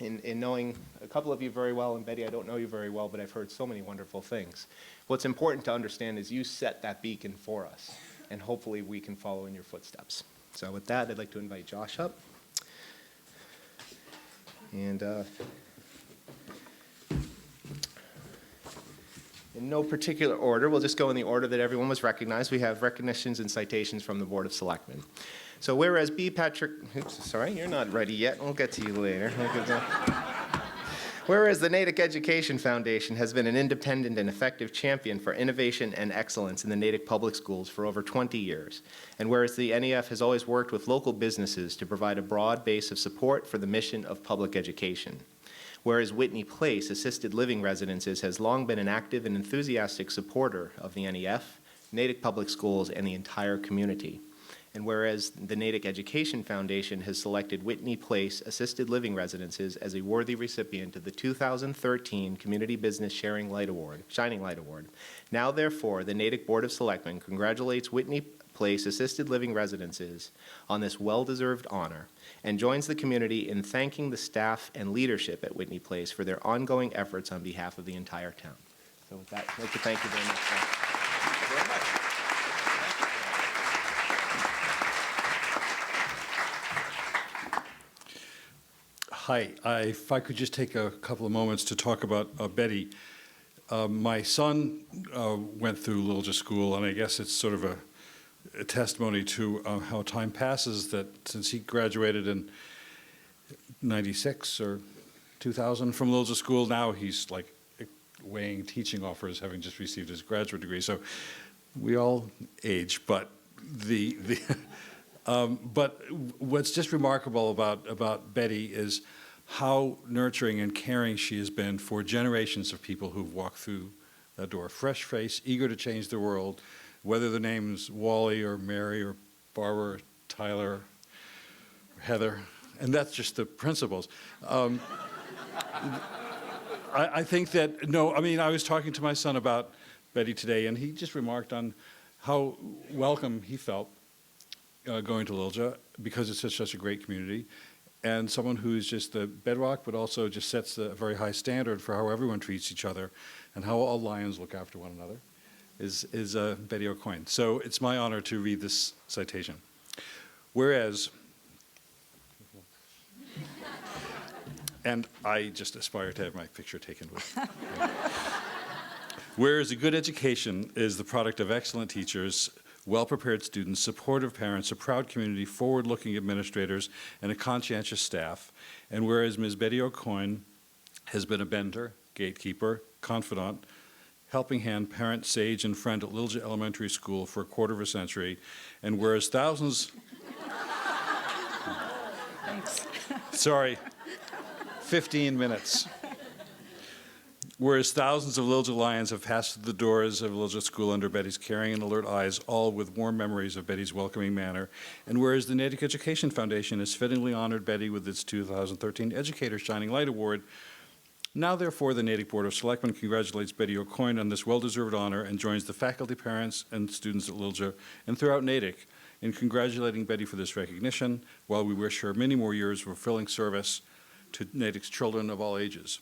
in knowing a couple of you very well, and Betty, I don't know you very well, but I've heard so many wonderful things. What's important to understand is you set that beacon for us, and hopefully we can follow in your footsteps. So with that, I'd like to invite Josh up. And in no particular order, we'll just go in the order that everyone was recognized. We have recognitions and citations from the Board of Selectmen. So whereas B. Patrick, sorry, you're not ready yet. We'll get to you later. Whereas the Natick Education Foundation has been an independent and effective champion for innovation and excellence in the Natick Public Schools for over 20 years, and whereas the NEF has always worked with local businesses to provide a broad base of support for the mission of public education. Whereas Whitney Place Assisted Living Residences has long been an active and enthusiastic supporter of the NEF, Natick Public Schools, and the entire community. And whereas the Natick Education Foundation has selected Whitney Place Assisted Living Residences as a worthy recipient of the 2013 Community Business Shining Light Award. Now, therefore, the Natick Board of Selectmen congratulates Whitney Place Assisted Living Residences on this well-deserved honor and joins the community in thanking the staff and leadership at Whitney Place for their ongoing efforts on behalf of the entire town. So with that, I'd like to thank you very much. Thank you very much. Hi, if I could just take a couple of moments to talk about Betty. My son went through Lilja School, and I guess it's sort of a testimony to how time passes, that since he graduated in 96 or 2000 from Lilja School, now he's like weighing teaching offers, having just received his graduate degree. So we all age, but but what's just remarkable about Betty is how nurturing and caring she has been for generations of people who've walked through that door. Fresh face, eager to change the world, whether the name's Wally or Mary or Barbara or Tyler or Heather, and that's just the principles. I think that, no, I mean, I was talking to my son about Betty today, and he just remarked on how welcome he felt going to Lilja, because it's such a great community, and someone who's just the bedrock, but also just sets a very high standard for how everyone treats each other and how all lions look after one another, is Betty O'Coin. So it's my honor to read this citation. Whereas, and I just aspire to have my picture taken with. Whereas a good education is the product of excellent teachers, well-prepared students, supportive parents, a proud community, forward-looking administrators, and a conscientious staff. And whereas Ms. Betty O'Coin has been a mentor, gatekeeper, confidant, helping hand, parent, sage, and friend at Lilja Elementary School for a quarter of a century, and whereas thousands... Thanks. Sorry, 15 minutes. Whereas thousands of Lilja Lions have passed through the doors of Lilja School under Betty's caring and alert eyes, all with warm memories of Betty's welcoming manner, and whereas the Natick Education Foundation has fittingly honored Betty with its 2013 Educator Shining Light Award, now therefore the Natick Board of Selectmen congratulates Betty O'Coin on this well-deserved honor and joins the faculty, parents, and students at Lilja and throughout Natick in congratulating Betty for this recognition, while we wish her many more years of fulfilling service to Natick's children of all ages.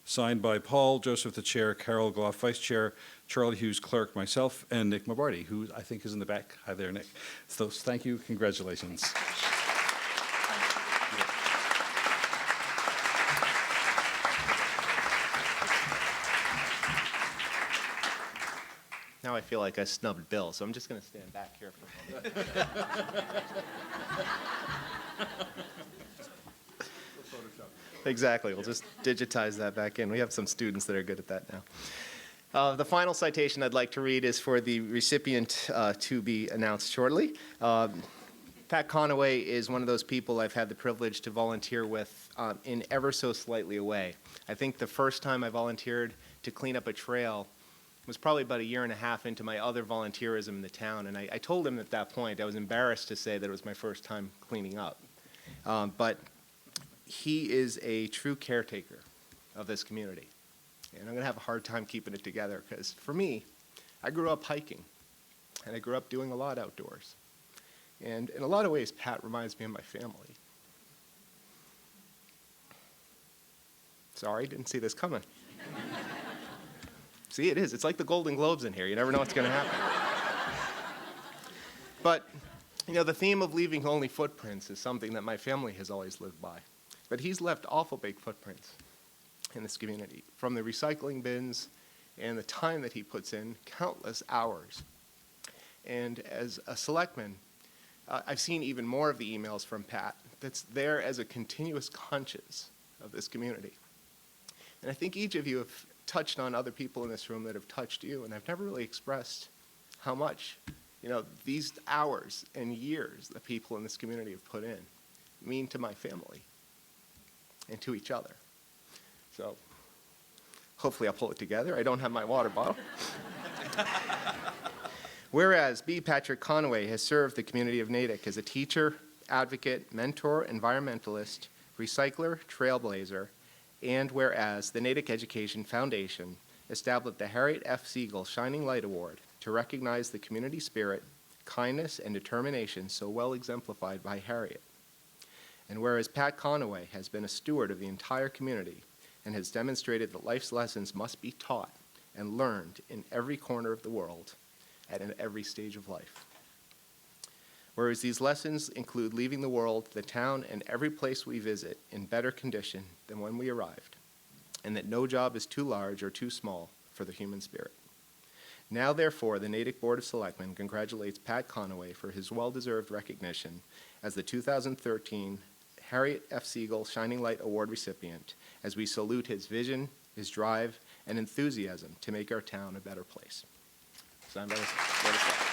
Signed by Paul Joseph, the chair, Carol Goff, vice chair, Charlie Hughes, clerk, myself, and Nick Mabarty, who I think is in the back. Hi there, Nick. So thank you, congratulations. Now I feel like I snubbed Bill, so I'm just going to stand back here for a moment. Exactly. We'll just digitize that back in. We have some students that are good at that now. The final citation I'd like to read is for the recipient to be announced shortly. Pat Conaway is one of those people I've had the privilege to volunteer with in ever so slightly a way. I think the first time I volunteered to clean up a trail was probably about 1.5 years into my other volunteerism in the town, and I told him at that point I was embarrassed to say that it was my first time cleaning up. But he is a true caretaker of this community. And I'm going to have a hard time keeping it together because for me, I grew up hiking and I grew up doing a lot outdoors. And in a lot of ways, Pat reminds me of my family. Sorry, didn't see this coming. See, it is. It's like the Golden Globes in here. You never know what's going to happen. But, you know, the theme of leaving only footprints is something that my family has always lived by. But he's left awful big footprints in this community, from the recycling bins and the time that he puts in, countless hours. And as a selectman, I've seen even more of the emails from Pat that's there as a continuous conscience of this community. And I think each of you have touched on other people in this room that have touched you, and I've never really expressed how much, you know, these hours and years that people in this community have put in mean to my family and to each other. So hopefully I'll pull it together. I don't have my water bottle. Whereas B. Patrick Conaway has served the community of Natick as a teacher, advocate, mentor, environmentalist, recycler, trailblazer, and whereas the Natick Education Foundation established the Harriet F. Siegel Shining Light Award to recognize the community spirit, kindness, and determination so well exemplified by Harriet. And whereas Pat Conaway has been a steward of the entire community and has demonstrated that life's lessons must be taught and learned in every corner of the world and in every stage of life. Whereas these lessons include leaving the world, the town, and every place we visit in better condition than when we arrived, and that no job is too large or too small for the human spirit. Now, therefore, the Natick Board of Selectmen congratulates Pat Conaway for his well-deserved recognition as the 2013 Harriet F. Siegel Shining Light Award recipient, as we salute his vision, his drive, and enthusiasm to make our town a better place. Signed by the Board of Selectmen.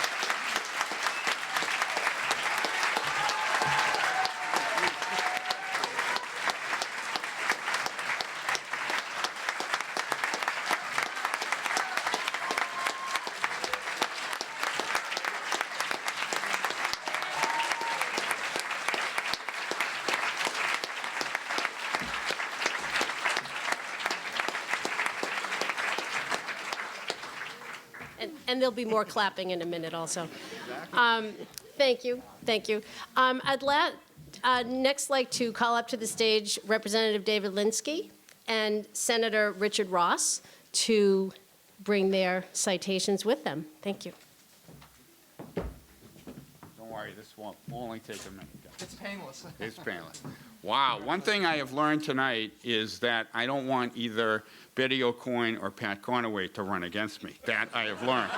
And there'll be more clapping in a minute also. Thank you, thank you. I'd next like to call up to the stage Representative David Linsky and Senator Richard Ross to bring their citations with them. Thank you. Don't worry, this won't only take a minute. It's painless. It's painless. Wow. One thing I have learned tonight is that I don't want either Betty O'Coin or Pat Conaway to run against me. That I have learned.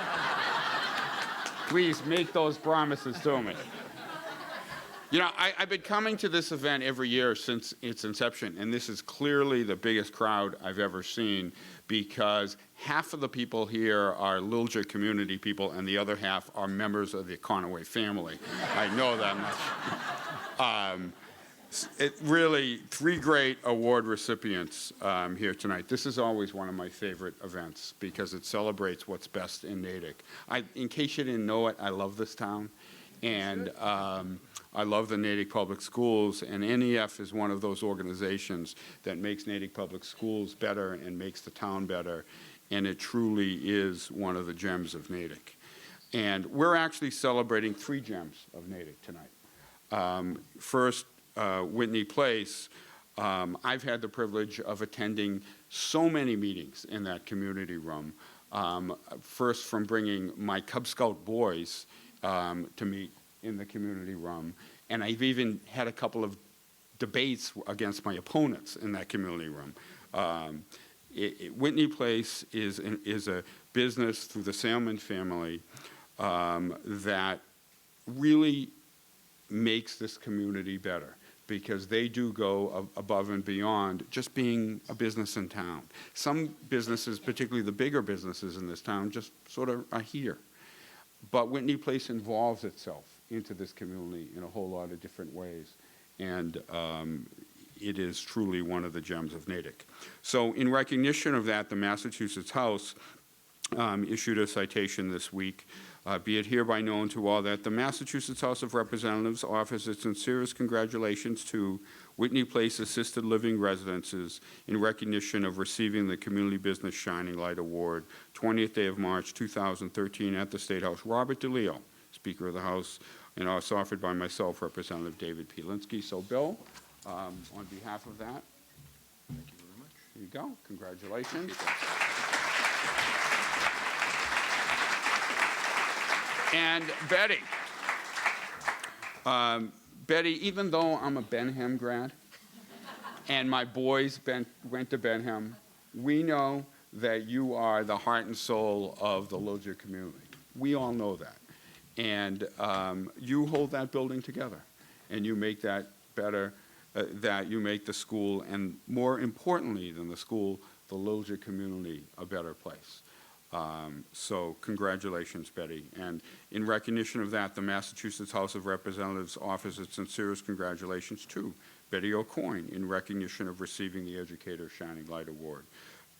Please make those promises to me. You know, I've been coming to this event every year since its inception, and this is clearly the biggest crowd I've ever seen because half of the people here are Lilja community people and the other half are members of the Conaway family. I know that much. It really, 3 great award recipients here tonight. This is always one of my favorite events because it celebrates what's best in Natick. In case you didn't know it, I love this town, and I love the Natick Public Schools, and NEF is one of those organizations that makes Natick Public Schools better and makes the town better, and it truly is one of the gems of Natick. And we're actually celebrating 3 gems of Natick tonight. First, Whitney Place. I've had the privilege of attending so many meetings in that community room. First, from bringing my Cub Scout boys to meet in the community room, and I've even had a couple of debates against my opponents in that community room. Whitney Place is a business through the Salmon family that really makes this community better because they do go above and beyond just being a business in town. Some businesses, particularly the bigger businesses in this town, just sort of are here. But Whitney Place involves itself into this community in a whole lot of different ways. And it is truly one of the gems of Natick. So in recognition of that, the Massachusetts House issued a citation this week. Be it hereby known to all that the Massachusetts House of Representatives offers its sincerest congratulations to Whitney Place Assisted Living Residences in recognition of receiving the Community Business Shining Light Award, 20th day of March 2013 at the State House. Robert DeLeo, Speaker of the House, and also offered by myself, Representative David P. Linsky. So, Bill, on behalf of that, thank you very much. Here you go. Congratulations. And Betty. Betty, even though I'm a Benham grad and my boys went to Benham, we know that you are the heart and soul of the Lilja community. We all know that. And you hold that building together and you make that better, that you make the school, and more importantly than the school, the Lilja community a better place. So congratulations, Betty. And in recognition of that, the Massachusetts House of Representatives offers its sincerest congratulations to Betty O'Coin in recognition of receiving the Educator Shining Light Award.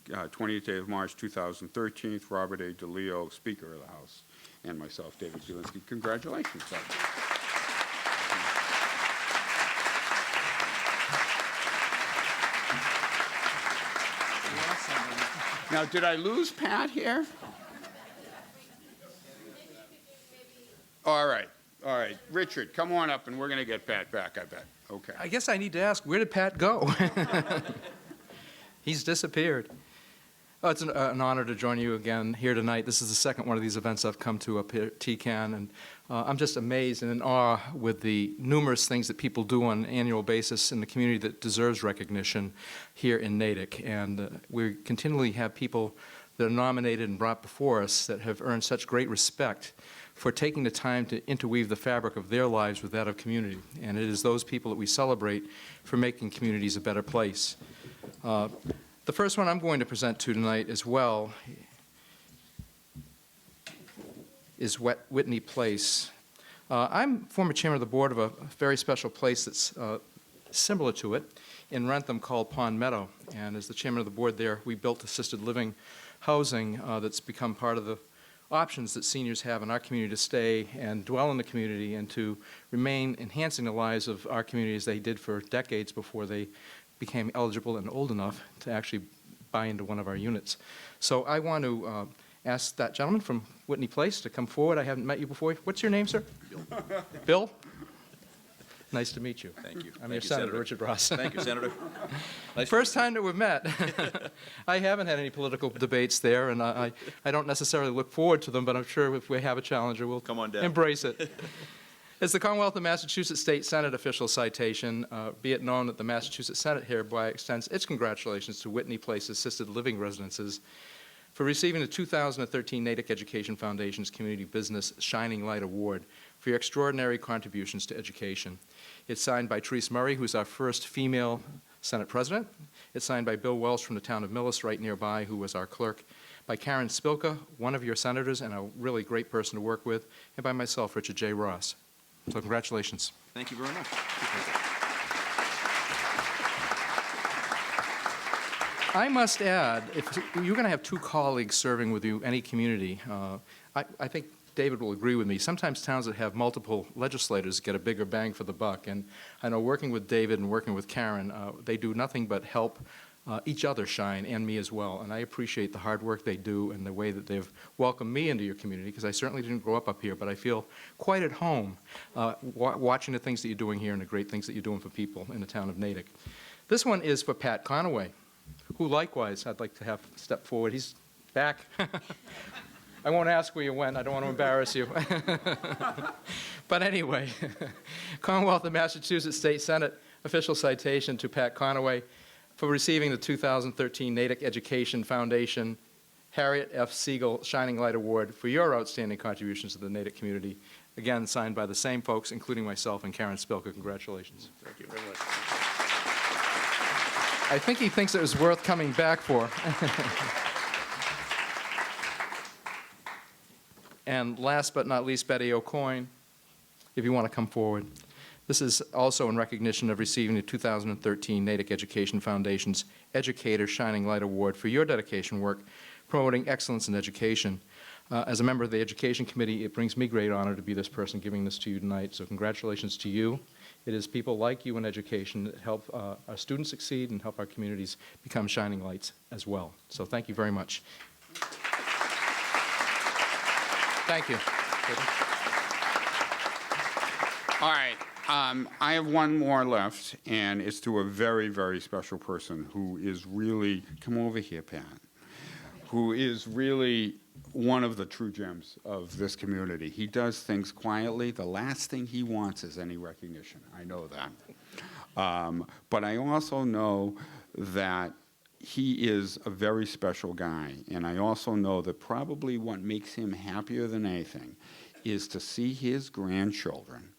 20th day of March 2013, Robert A. DeLeo, Speaker of the House, and myself, David Bielinski. Congratulations. Now, did I lose Pat here? All right. Richard, come on up, and we're going to get Pat back, I bet. Okay. I guess I need to ask, where did Pat go? He's disappeared. Oh, it's an honor to join you again here tonight. This is the second one of these events I've come to up here at TCAN, and I'm just amazed and in awe with the numerous things that people do on an annual basis in the community that deserves recognition here in Natick. And we continually have people that are nominated and brought before us that have earned such great respect for taking the time to interweave the fabric of their lives with that of community. And it is those people that we celebrate for making communities a better place. The first one I'm going to present to tonight as well is Whitney Place. I'm former chairman of the board of a very special place that's similar to it in Rentham called Pond Meadow. And as the chairman of the board there, we built assisted living housing that's become part of the options that seniors have in our community to stay and dwell in the community and to remain enhancing the lives of our community as they did for decades before they became eligible and old enough to actually buy into one of our units. So I want to ask that gentleman from Whitney Place to come forward. I haven't met you before. What's your name, sir? Bill. Bill? Nice to meet you. Thank you. I'm your Senator, Richard Ross. Thank you, Senator. Nice First time that we've met. I haven't had any political debates there, and I don't necessarily look forward to them, but I'm sure if we have a challenger, we'll Come on down. embrace it. As the Commonwealth of Massachusetts State Senate official citation, be it known that the Massachusetts Senate hereby extends its congratulations to Whitney Place Assisted Living Residences for receiving the 2013 Natick Education Foundation's Community Business Shining Light Award for your extraordinary contributions to education. It's signed by Therese Murray, who's our first female Senate President. It's signed by Bill Welsh from the town of Millis, right nearby, who was our clerk, by Karen Spilka, one of your senators and a really great person to work with, and by myself, Richard J. Ross. So congratulations. Thank you very much. I must add, if you're going to have two colleagues serving with you, any community, I think David will agree with me. Sometimes towns that have multiple legislators get a bigger bang for the buck. And I know working with David and working with Karen, they do nothing but help each other shine, and me as well. And I appreciate the hard work they do and the way that they've welcomed me into your community, because I certainly didn't grow up here, but I feel quite at home watching the things that you're doing here and the great things that you're doing for people in the town of Natick. This one is for Pat Conaway, who likewise I'd like to have step forward. He's back. I won't ask where you went. I don't want to embarrass you. But anyway, Commonwealth of Massachusetts State Senate official citation to Pat Conaway for receiving the 2013 Natick Education Foundation Harriet F. Siegel Shining Light Award for your outstanding contributions to the Natick community. Again, signed by the same folks, including myself and Karen Spilka. Congratulations. Thank you very much. I think he thinks it was worth coming back for. And last but not least, Betty O'Coin, if you want to come forward. This is also in recognition of receiving the 2013 Natick Education Foundation's Educator Shining Light Award for your dedication work promoting excellence in education. As a member of the Education Committee, it brings me great honor to be this person giving this to you tonight, so congratulations to you. It is people like you in education that help our students succeed and help our communities become shining lights as well. So thank you very much. Thank you. All right. I have one more left, and it's to a very, very special person who is really, come over here, Pat, who is really one of the true gems of this community. He does things quietly. The last thing he wants is any recognition. I know that. But I also know that he is a very special guy, and I also know that probably what makes him happier than anything is to see his grandchildren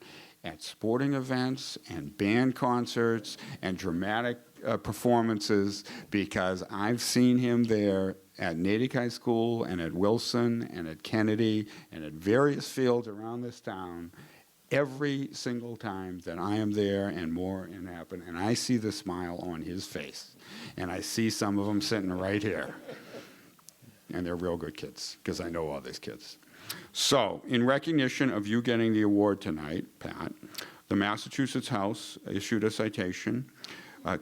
at sporting events and band concerts and dramatic performances, because I've seen him there at Natick High School and at Wilson and at Kennedy and at various fields around this town, every single time that I am there and more and happen, and I see the smile on his face, and I see some of them sitting right here, and they're real good kids, because I know all these kids. So, in recognition of you getting the award tonight, Pat, the Massachusetts House issued a citation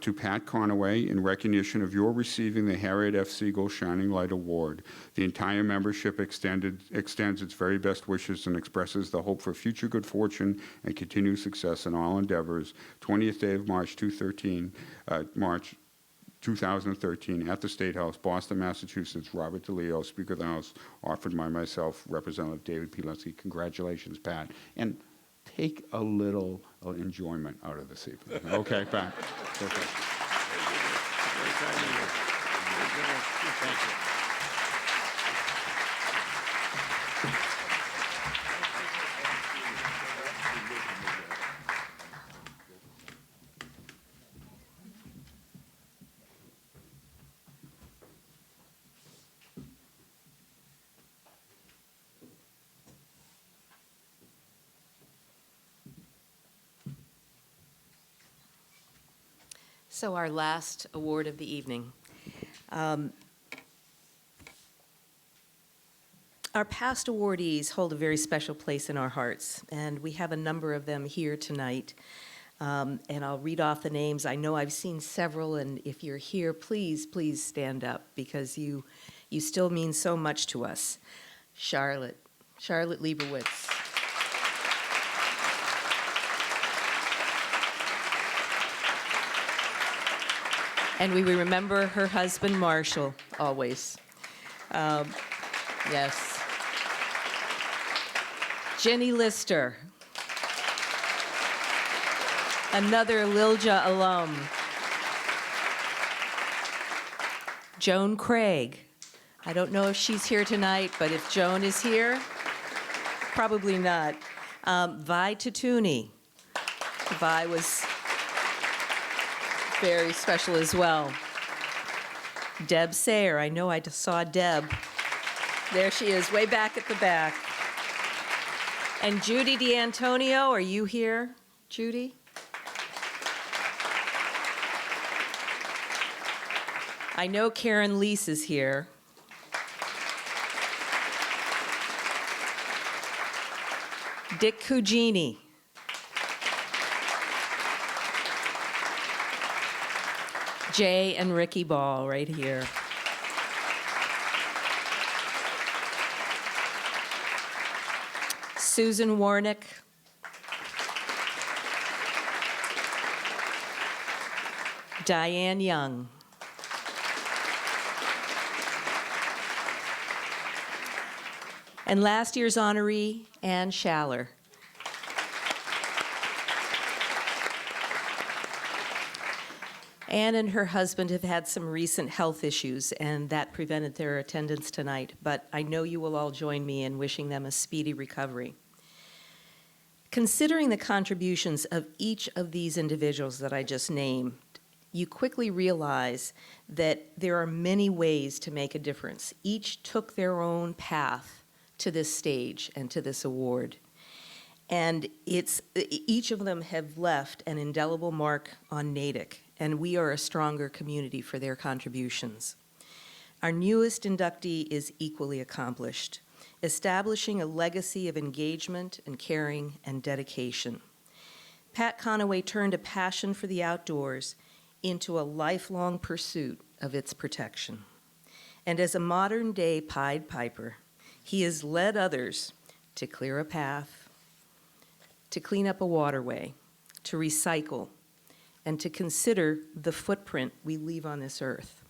to Pat Conaway in recognition of your receiving the Harriet F. Siegel Shining Light Award. The entire membership extends its very best wishes and expresses the hope for future good fortune and continued success in all endeavors. 20th day of March 2013 at the State House, Boston, Massachusetts. Robert DeLeo, Speaker of the House, offered by myself, Representative David Pielewski. Congratulations, Pat. And take a little enjoyment out of this evening. Okay, Pat. Okay. So our last award of the evening. Our past awardees hold a very special place in our hearts, and we have a number of them here tonight. And I'll read off the names. I know I've seen several, and if you're here, please, please stand up, because you still mean so much to us. Charlotte Leibowitz. And we remember her husband, Marshall, always. Yes. Jenny Lister, another Lilja alum. Joan Craig. I don't know if she's here tonight, but if Joan is here, probably not. Vi Tatuni. Vi was very special as well. Deb Sayer, I know I just saw Deb. There she is, way back at the back. And Judy D'Antonio, are you here, Judy? I know Karen Lease is here. Dick Cugini. Jay and Ricky Ball right here. Susan Warnick. Diane Young. And last year's honoree, Ann Schaller. Ann and her husband have had some recent health issues, and that prevented their attendance tonight, but I know you will all join me in wishing them a speedy recovery. Considering the contributions of each of these individuals that I just named, you quickly realize that there are many ways to make a difference. Each took their own path to this stage and to this award. And each of them have left an indelible mark on Natick, and we are a stronger community for their contributions. Our newest inductee is equally accomplished, establishing a legacy of engagement and caring and dedication. Pat Conaway turned a passion for the outdoors into a lifelong pursuit of its protection. And as a modern-day Pied Piper, he has led others to clear a path, to clean up a waterway, to recycle, and to consider the footprint we leave on this earth.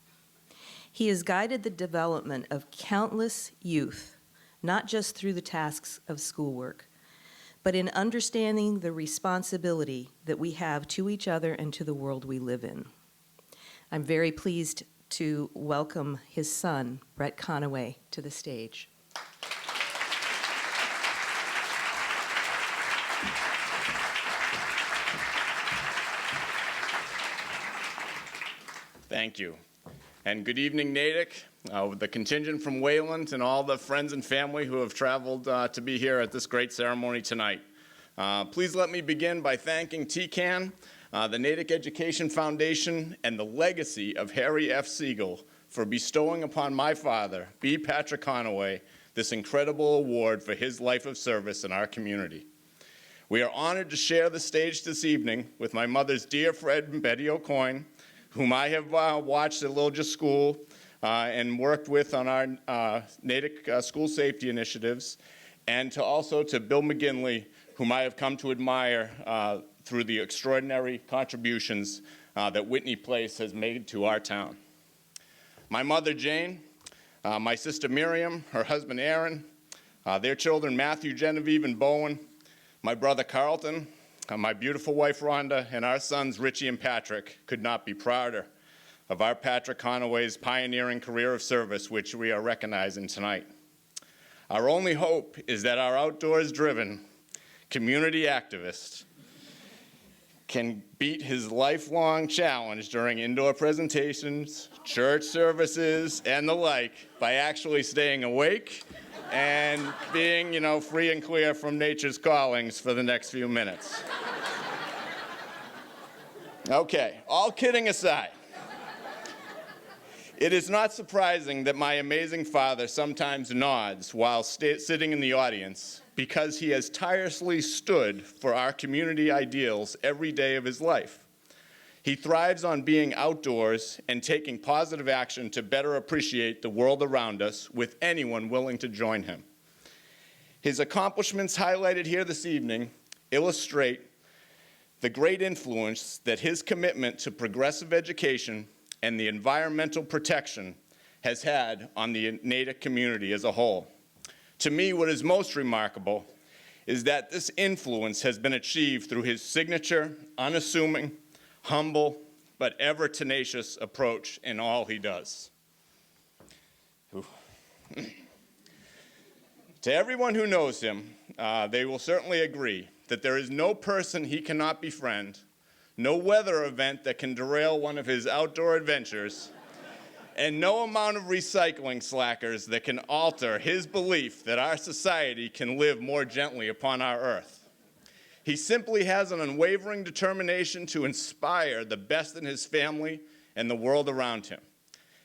He has guided the development of countless youth, not just through the tasks of schoolwork, but in understanding the responsibility that we have to each other and to the world we live in. I'm very pleased to welcome his son, Brett Conaway, to the stage. Thank you. And good evening, Natick, with the contingent from Wayland and all the friends and family who have traveled to be here at this great ceremony tonight. Please let me begin by thanking TCAN, the Natick Education Foundation, and the legacy of Harry F. Siegel for bestowing upon my father, B. Patrick Conaway, this incredible award for his life of service in our community. We are honored to share the stage this evening with my mother's dear friend, Betty O'Coin, whom I have watched at Lilja School and worked with on our Natick school safety initiatives, and also to Bill McGinley, whom I have come to admire through the extraordinary contributions that Whitney Place has made to our town. My mother, Jane, my sister Miriam, her husband Aaron, their children Matthew, Genevieve, and Bowen, my brother Carlton, my beautiful wife Rhonda, and our sons Richie and Patrick could not be prouder of our Patrick Conaway's pioneering career of service, which we are recognizing tonight. Our only hope is that our outdoors-driven community activist can beat his lifelong challenge during indoor presentations, church services, and the like by actually staying awake and being, free and clear from nature's callings for the next few minutes. Okay, all kidding aside, it is not surprising that my amazing father sometimes nods while sitting in the audience, because he has tirelessly stood for our community ideals every day of his life. He thrives on being outdoors and taking positive action to better appreciate the world around us with anyone willing to join him. His accomplishments highlighted here this evening illustrate the great influence that his commitment to progressive education and the environmental protection has had on the Natick community as a whole. To me, what is most remarkable is that this influence has been achieved through his signature, unassuming, humble, but ever tenacious approach in all he does. To everyone who knows him, they will certainly agree that there is no person he cannot befriend, no weather event that can derail one of his outdoor adventures, and no amount of recycling slackers that can alter his belief that our society can live more gently upon our earth. He simply has an unwavering determination to inspire the best in his family and the world around him.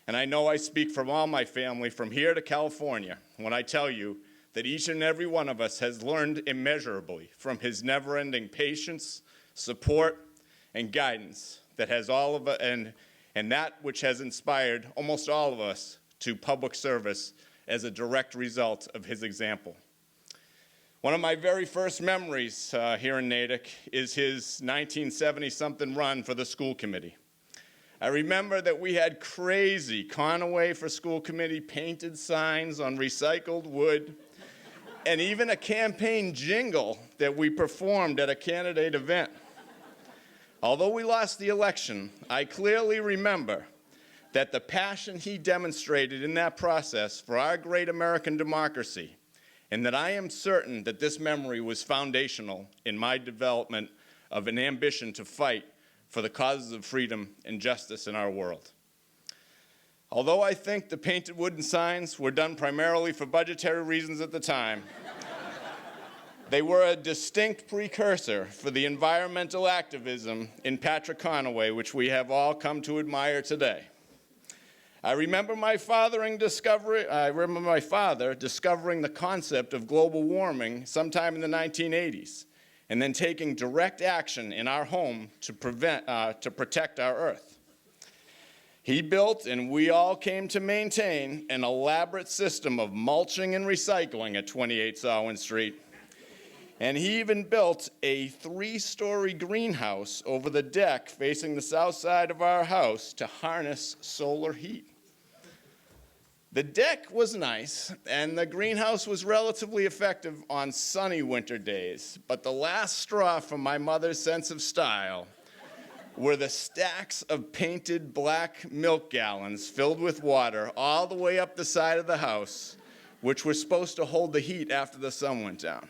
And I know I speak from all my family from here to California when I tell you that each and every one of us has learned immeasurably from his never-ending patience, support, and guidance that has all of us, and that which has inspired almost all of us to public service as a direct result of his example. One of my very first memories here in Natick is his 1970-something run for the school committee. I remember that we had crazy Conaway for School Committee painted signs on recycled wood, and even a campaign jingle that we performed at a candidate event. Although we lost the election, I clearly remember that the passion he demonstrated in that process for our great American democracy, and that I am certain that this memory was foundational in my development of an ambition to fight for the causes of freedom and justice in our world. Although I think the painted wooden signs were done primarily for budgetary reasons at the time, they were a distinct precursor for the environmental activism in Patrick Conaway, which we have all come to admire today. I remember my father discovering the concept of global warming sometime in the 1980s, and then taking direct action in our home to protect our earth. He built, and we all came to maintain, an elaborate system of mulching and recycling at 28 Sawin Street. And he even built a 3-story greenhouse over the deck facing the south side of our house to harness solar heat. The deck was nice, and the greenhouse was relatively effective on sunny winter days, but the last straw from my mother's sense of style were the stacks of painted black milk gallons filled with water all the way up the side of the house, which were supposed to hold the heat after the sun went down.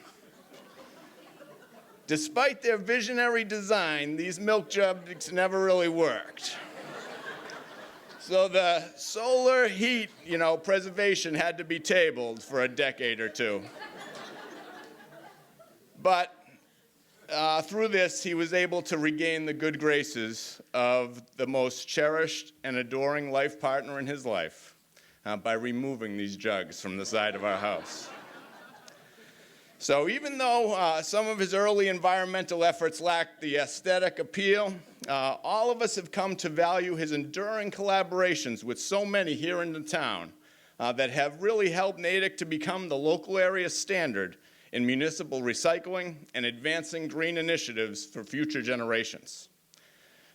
Despite their visionary design, these milk jugs never really worked. So the solar heat, preservation had to be tabled for a decade or two. But through this, he was able to regain the good graces of the most cherished and adoring life partner in his life by removing these jugs from the side of our house. So even though some of his early environmental efforts lacked the aesthetic appeal, all of us have come to value his enduring collaborations with so many here in the town that have really helped Natick to become the local area standard in municipal recycling and advancing green initiatives for future generations.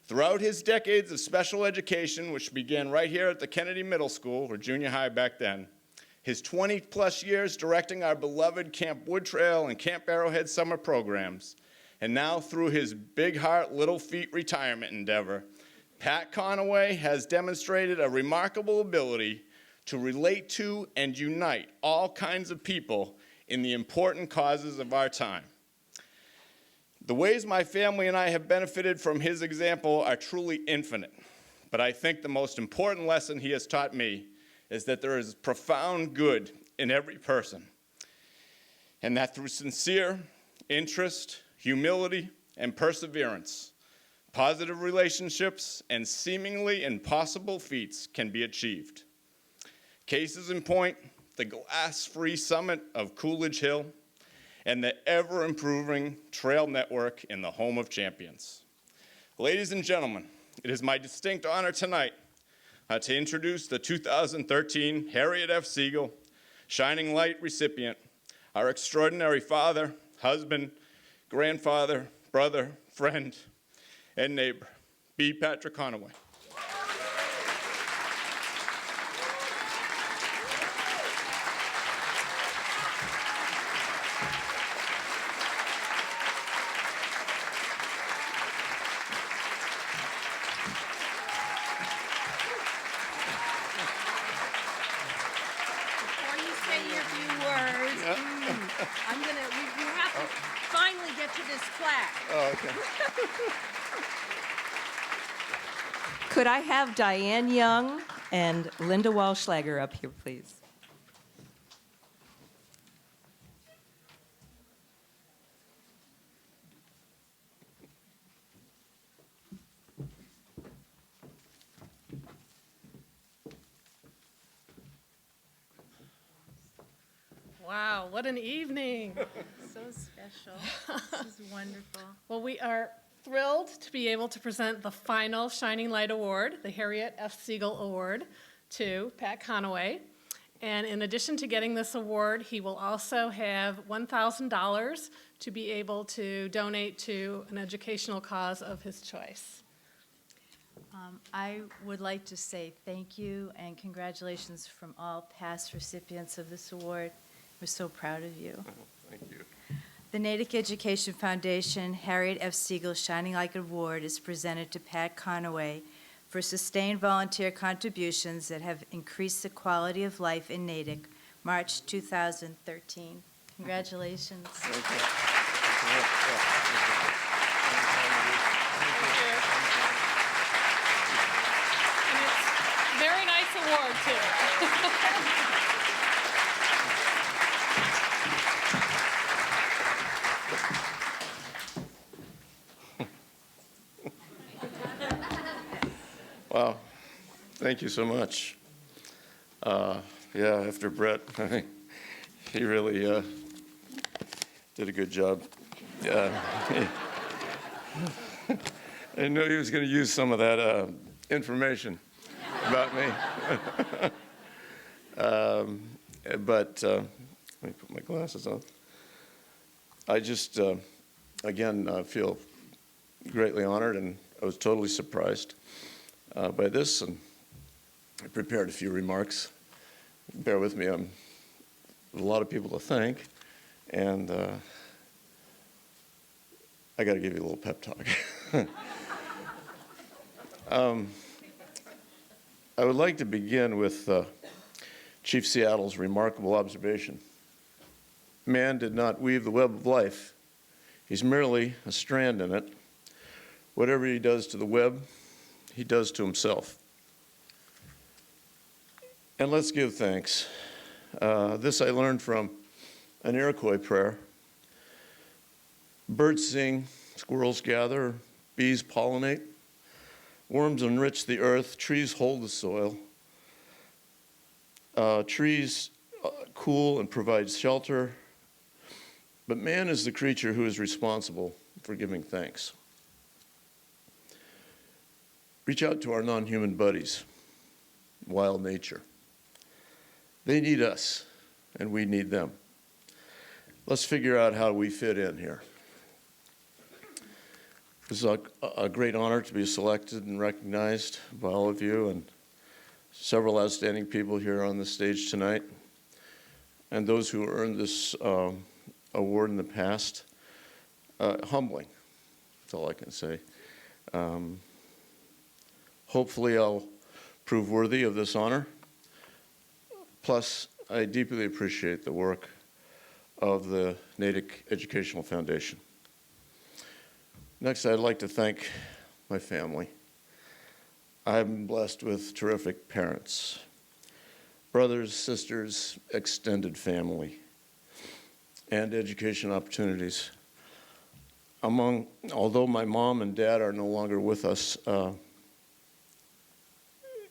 Throughout his decades of special education, which began right here at the Kennedy Middle School, or junior high back then, his 20-plus years directing our beloved Camp Wood Trail and Camp Arrowhead summer programs, and now through his Big Heart, Little Feet retirement endeavor, Pat Conaway has demonstrated a remarkable ability to relate to and unite all kinds of people in the important causes of our time. The ways my family and I have benefited from his example are truly infinite, but I think the most important lesson he has taught me is that there is profound good in every person, and that through sincere interest, humility, and perseverance, positive relationships and seemingly impossible feats can be achieved. Cases in point, the glass-free summit of Coolidge Hill, and the ever-improving trail network in the home of champions. Ladies and gentlemen, it is my distinct honor tonight to introduce the 2013 Harriet F. Siegel Shining Light recipient, our extraordinary father, husband, grandfather, brother, friend, and neighbor, B. Patrick Conaway. Before you say your few words, you have to finally get to this plaque. Oh, okay. Could I have Diane Young and Linda Walschlager up here, please? Wow, what an evening. So special. This is wonderful. Well, we are thrilled to be able to present the final Shining Light Award, the Harriet F. Siegel Award, to Pat Conaway. And in addition to getting this award, he will also have $1,000 to be able to donate to an educational cause of his choice. I would like to say thank you and congratulations from all past recipients of this award. We're so proud of you. Thank you. The Natick Education Foundation Harriet F. Siegel Shining Light Award is presented to Pat Conaway for sustained volunteer contributions that have increased the quality of life in Natick, March 2013. Congratulations. And it's a very nice award, too. Wow, thank you so much. Yeah, after Brett, he really did a good job. I knew he was going to use some of that information about me. But let me put my glasses on. I just, again, feel greatly honored, and I was totally surprised by this, and I prepared a few remarks. Bear with me, I'm a lot of people to thank, and I got to give you a little pep talk. I would like to begin with Chief Seattle's remarkable observation. Man did not weave the web of life. He's merely a strand in it. Whatever he does to the web, he does to himself. And let's give thanks. This I learned from an Iroquois prayer. Birds sing, squirrels gather, bees pollinate, worms enrich the earth, trees hold the soil. Trees cool and provide shelter, but man is the creature who is responsible for giving thanks. Reach out to our non-human buddies, wild nature. They need us, and we need them. Let's figure out how we fit in here. It's a great honor to be selected and recognized by all of you and several outstanding people here on the stage tonight, and those who earned this award in the past. Humbling, that's all I can say. Hopefully I'll prove worthy of this honor. Plus, I deeply appreciate the work of the Natick Educational Foundation. Next, I'd like to thank my family. I'm blessed with terrific parents, brothers, sisters, extended family, and education opportunities. Although my mom and dad are no longer with us,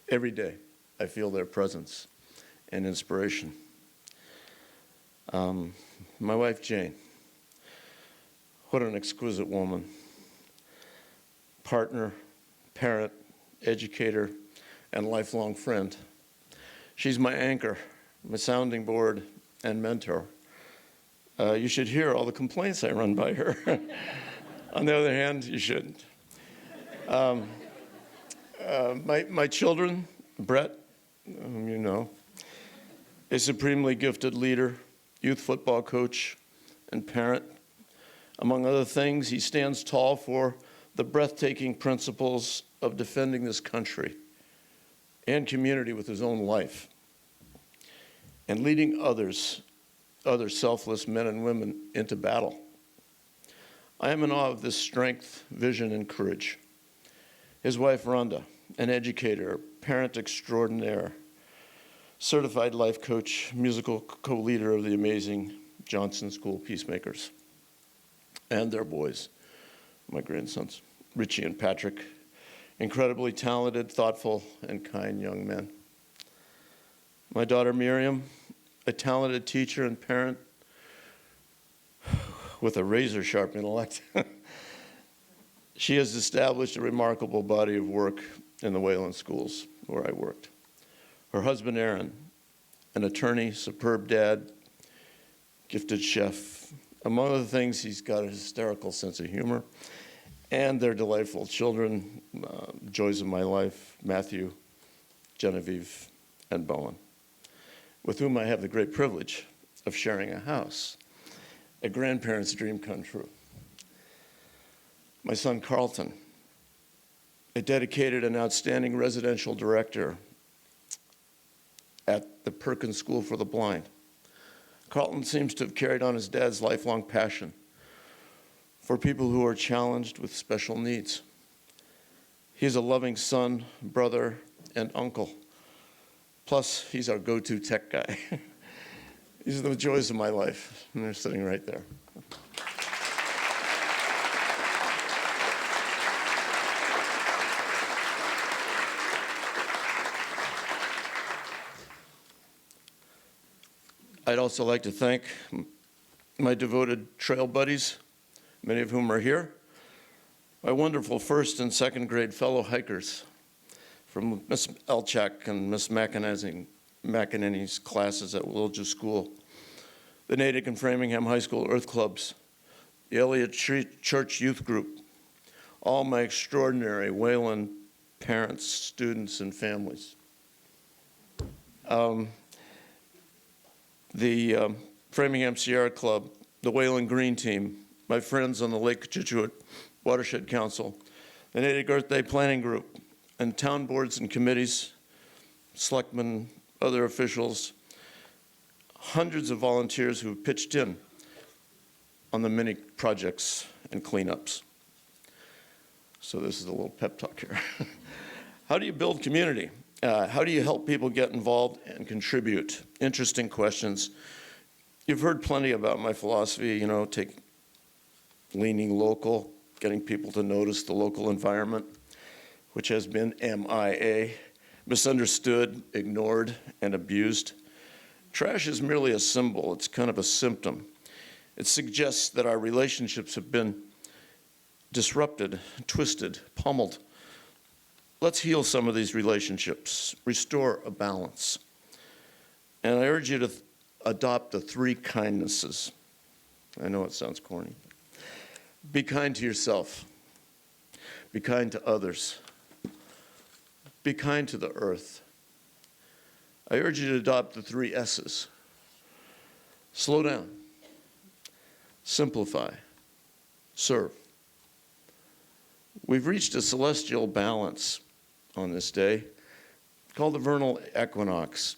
every day I feel their presence and inspiration. My wife, Jane, what an exquisite woman. Partner, parent, educator, and lifelong friend. She's my anchor, my sounding board, and mentor. You should hear all the complaints I run by her. On the other hand, you shouldn't. My children, Brett, whom you know, a supremely gifted leader, youth football coach, and parent. Among other things, he stands tall for the breathtaking principles of defending this country and community with his own life and leading other selfless men and women into battle. I am in awe of this strength, vision, and courage. His wife, Rhonda, an educator, parent extraordinaire, certified life coach, musical co-leader of the amazing Johnson School Peacemakers, and their boys, my grandsons, Richie and Patrick, incredibly talented, thoughtful, and kind young men. My daughter Miriam, a talented teacher and parent with a razor-sharp intellect. She has established a remarkable body of work in the Wayland schools where I worked. Her husband, Aaron, an attorney, superb dad, gifted chef. Among other things, he's got a hysterical sense of humor. And their delightful children, joys of my life, Matthew, Genevieve, and Bowen, with whom I have the great privilege of sharing a house, a grandparent's dream come true. My son, Carlton, a dedicated and outstanding residential director at the Perkins School for the Blind. Carlton seems to have carried on his dad's lifelong passion for people who are challenged with special needs. He's a loving son, brother, and uncle. Plus, he's our go-to tech guy. These are the joys of my life, and they're sitting right there. I'd also like to thank my devoted trail buddies, many of whom are here, my wonderful first and second grade fellow hikers from Miss Elchak and Miss McEnany's classes at Wilja School, the Natick and Framingham High School Earth Clubs, the Elliott Church Youth Group, all my extraordinary Wayland parents, students, and families. The Framingham Sierra Club, the Wayland Green Team, my friends on the Lake Cochituate Watershed Council, the Natick Earth Day Planning Group, and town boards and committees, selectmen, other officials, hundreds of volunteers who have pitched in on the many projects and cleanups. So this is a little pep talk here. How do you build community? How do you help people get involved and contribute? Interesting questions. You've heard plenty about my philosophy, take leaning local, getting people to notice the local environment, which has been MIA, misunderstood, ignored, and abused. Trash is merely a symbol. It's kind of a symptom. It suggests that our relationships have been disrupted, twisted, pummeled. Let's heal some of these relationships, restore a balance. And I urge you to adopt the 3 kindnesses. I know it sounds corny. Be kind to yourself. Be kind to others. Be kind to the earth. I urge you to adopt the 3 S's. Slow down. Simplify. Serve. We've reached a celestial balance on this day called the vernal equinox,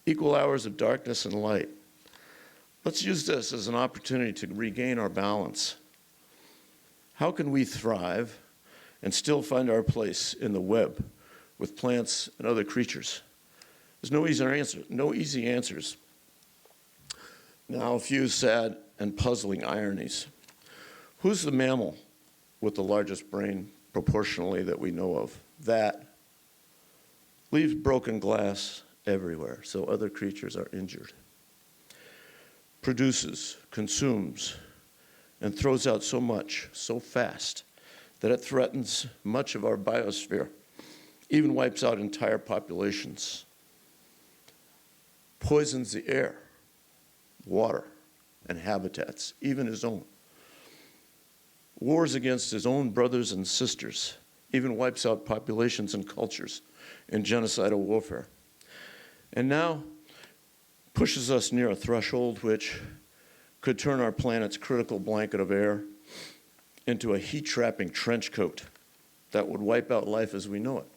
equal hours of darkness and light. Let's use this as an opportunity to regain our balance. How can we thrive and still find our place in the web with plants and other creatures? There's no easy answers. Now, a few sad and puzzling ironies. Who's the mammal with the largest brain proportionally that we know of? That leaves broken glass everywhere, so other creatures are injured. Produces, consumes, and throws out so much, so fast, that it threatens much of our biosphere, even wipes out entire populations. Poisons the air, water, and habitats, even his own. Wars against his own brothers and sisters, even wipes out populations and cultures in genocidal warfare. And now pushes us near a threshold which could turn our planet's critical blanket of air into a heat-trapping trench coat that would wipe out life as we know it.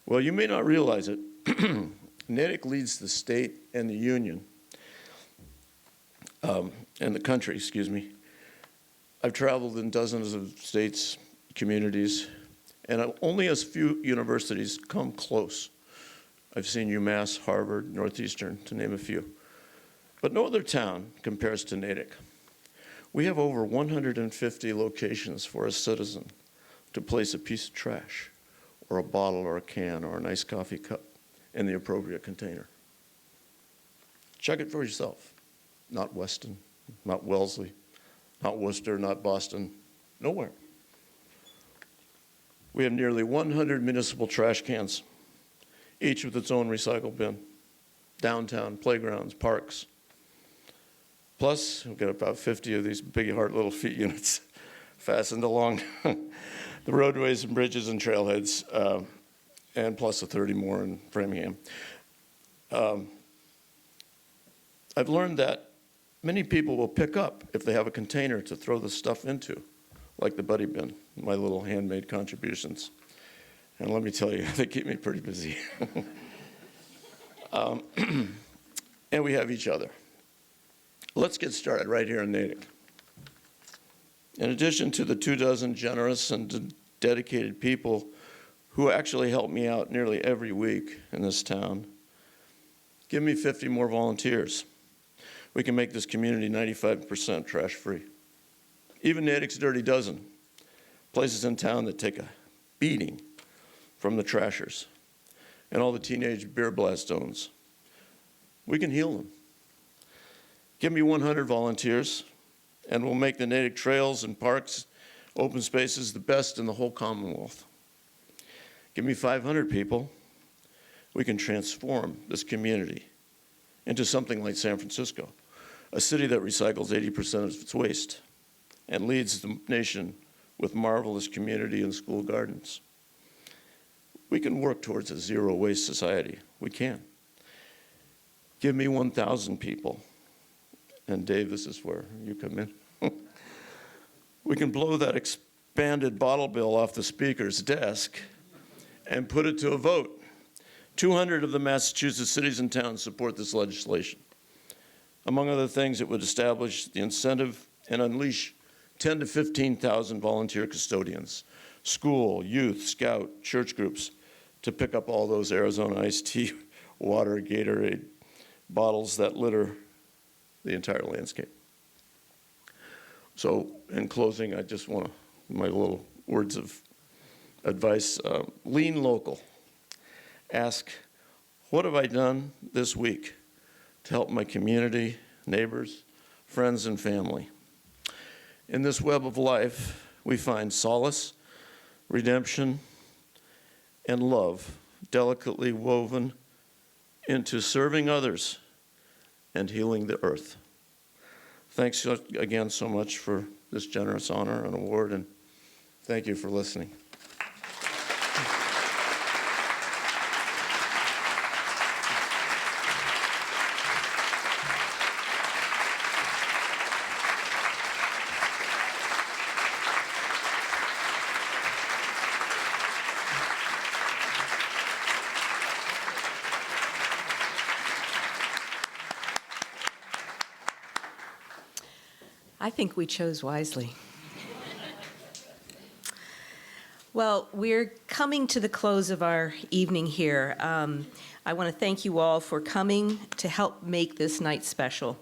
Well, you may not realize it. Natick leads the state and the union, and the country, excuse me. I've traveled in dozens of states, communities, and only a few universities come close. I've seen UMass, Harvard, Northeastern, to name a few. But no other town compares to Natick. We have over 150 locations for a citizen to place a piece of trash, or a bottle, or a can, or a nice coffee cup in the appropriate container. Check it for yourself. Not Weston, not Wellesley, not Worcester, not Boston, nowhere. We have nearly 100 municipal trash cans, each with its own recycle bin, downtown, playgrounds, parks. Plus, we've got about 50 of these big heart little feet units fastened along the roadways and bridges and trailheads, and plus the 30 more in Framingham. I've learned that many people will pick up if they have a container to throw the stuff into, like the buddy bin, my little handmade contributions. And let me tell you, they keep me pretty busy. And we have each other. Let's get started right here in Natick. In addition to the 24 generous and dedicated people who actually help me out nearly every week in this town, give me 50 more volunteers. We can make this community 95% trash-free. Even Natick's Dirty Dozen, places in town that take a beating from the trashers, and all the teenage beer blastones. We can heal them. Give me 100 volunteers, and we'll make the Natick trails and parks, open spaces, the best in the whole Commonwealth. Give me 500 people. We can transform this community into something like San Francisco, a city that recycles 80% of its waste and leads the nation with marvelous community and school gardens. We can work towards a zero waste society. We can. Give me 1,000 people. And Dave, this is where you come in. We can blow that expanded bottle bill off the speaker's desk and put it to a vote. 200 of the Massachusetts cities and towns support this legislation. Among other things, it would establish the incentive and unleash 10 to 15,000 volunteer custodians, school, youth, scout, church groups, to pick up all those Arizona iced tea, water, Gatorade bottles that litter the entire landscape. So in closing, I just want to, my little words of advice, lean local. Ask, what have I done this week to help my community, neighbors, friends, and family? In this web of life, we find solace, redemption, and love delicately woven into serving others and healing the earth. Thanks again so much for this generous honor and award, and thank you for listening. I think we chose wisely. Well, we're coming to the close of our evening here. I want to thank you all for coming to help make this night special.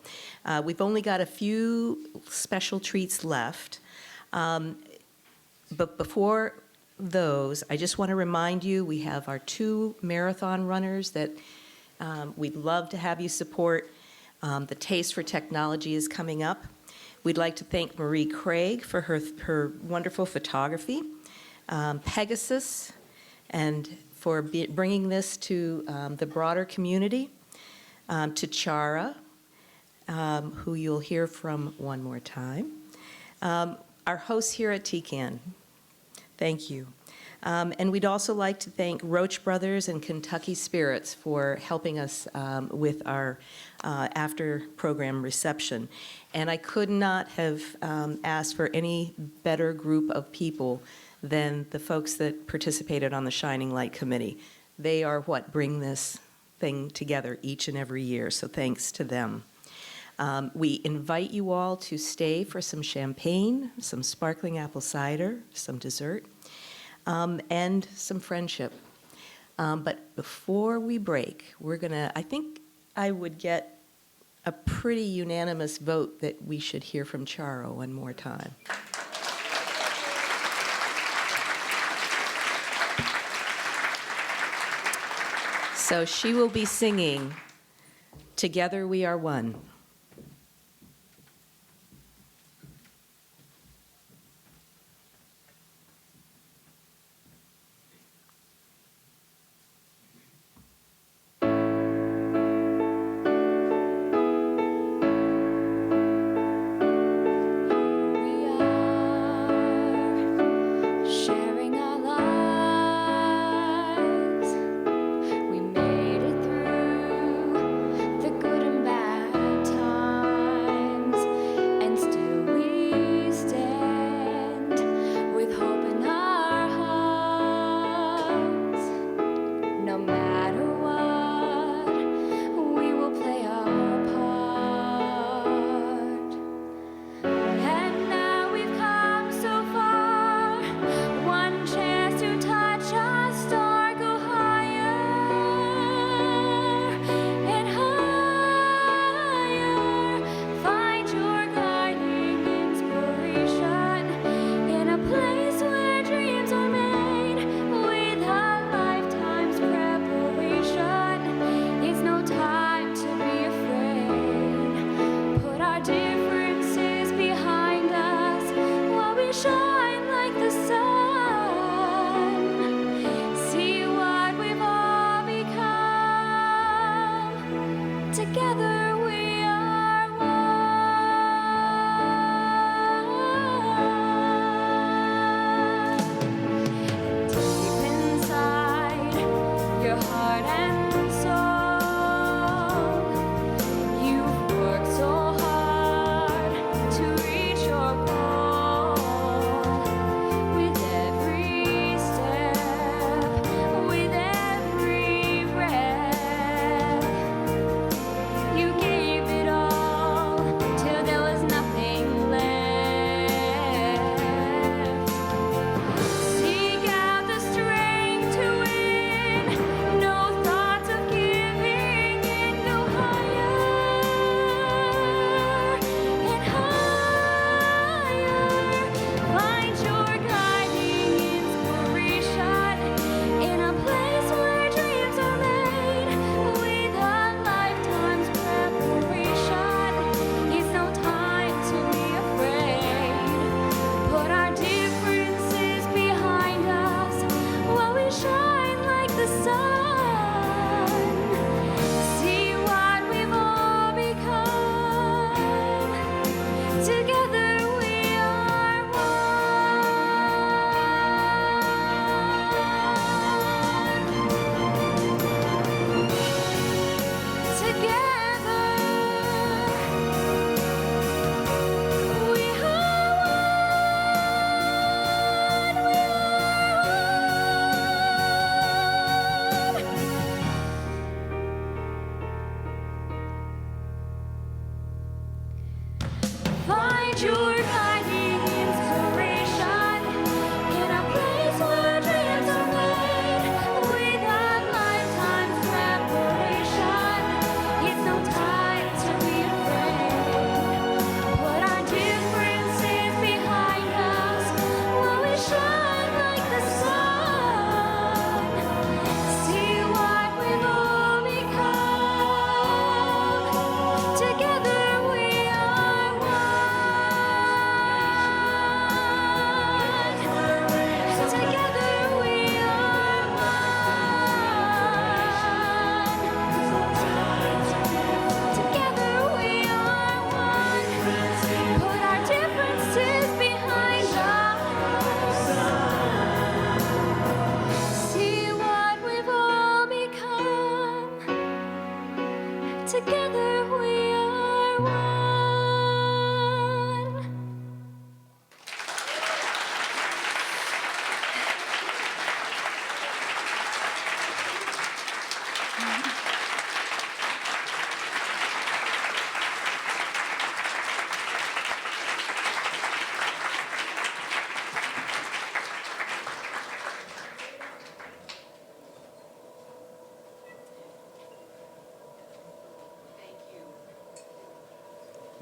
We've only got a few special treats left. But before those, I just want to remind you, we have our 2 marathon runners that we'd love to have you support. The Taste for Technology is coming up. We'd like to thank Marie Craig for her wonderful photography, Pegasus, and for bringing this to the broader community, to Chara, who you'll hear from one more time, our hosts here at TCAN. Thank you. And we'd also like to thank Roach Brothers and Kentucky Spirits for helping us with our after-program reception. And I could not have asked for any better group of people than the folks that participated on the Shining Light Committee. They are what bring this thing together each and every year, so thanks to them. We invite you all to stay for some champagne, some sparkling apple cider, some dessert, and some friendship. But before we break, we're gonna, I think I would get a pretty unanimous vote that we should hear from Charo one more time. So she will be singing Together We Are One. Sharing our lives, we made it through the good and bad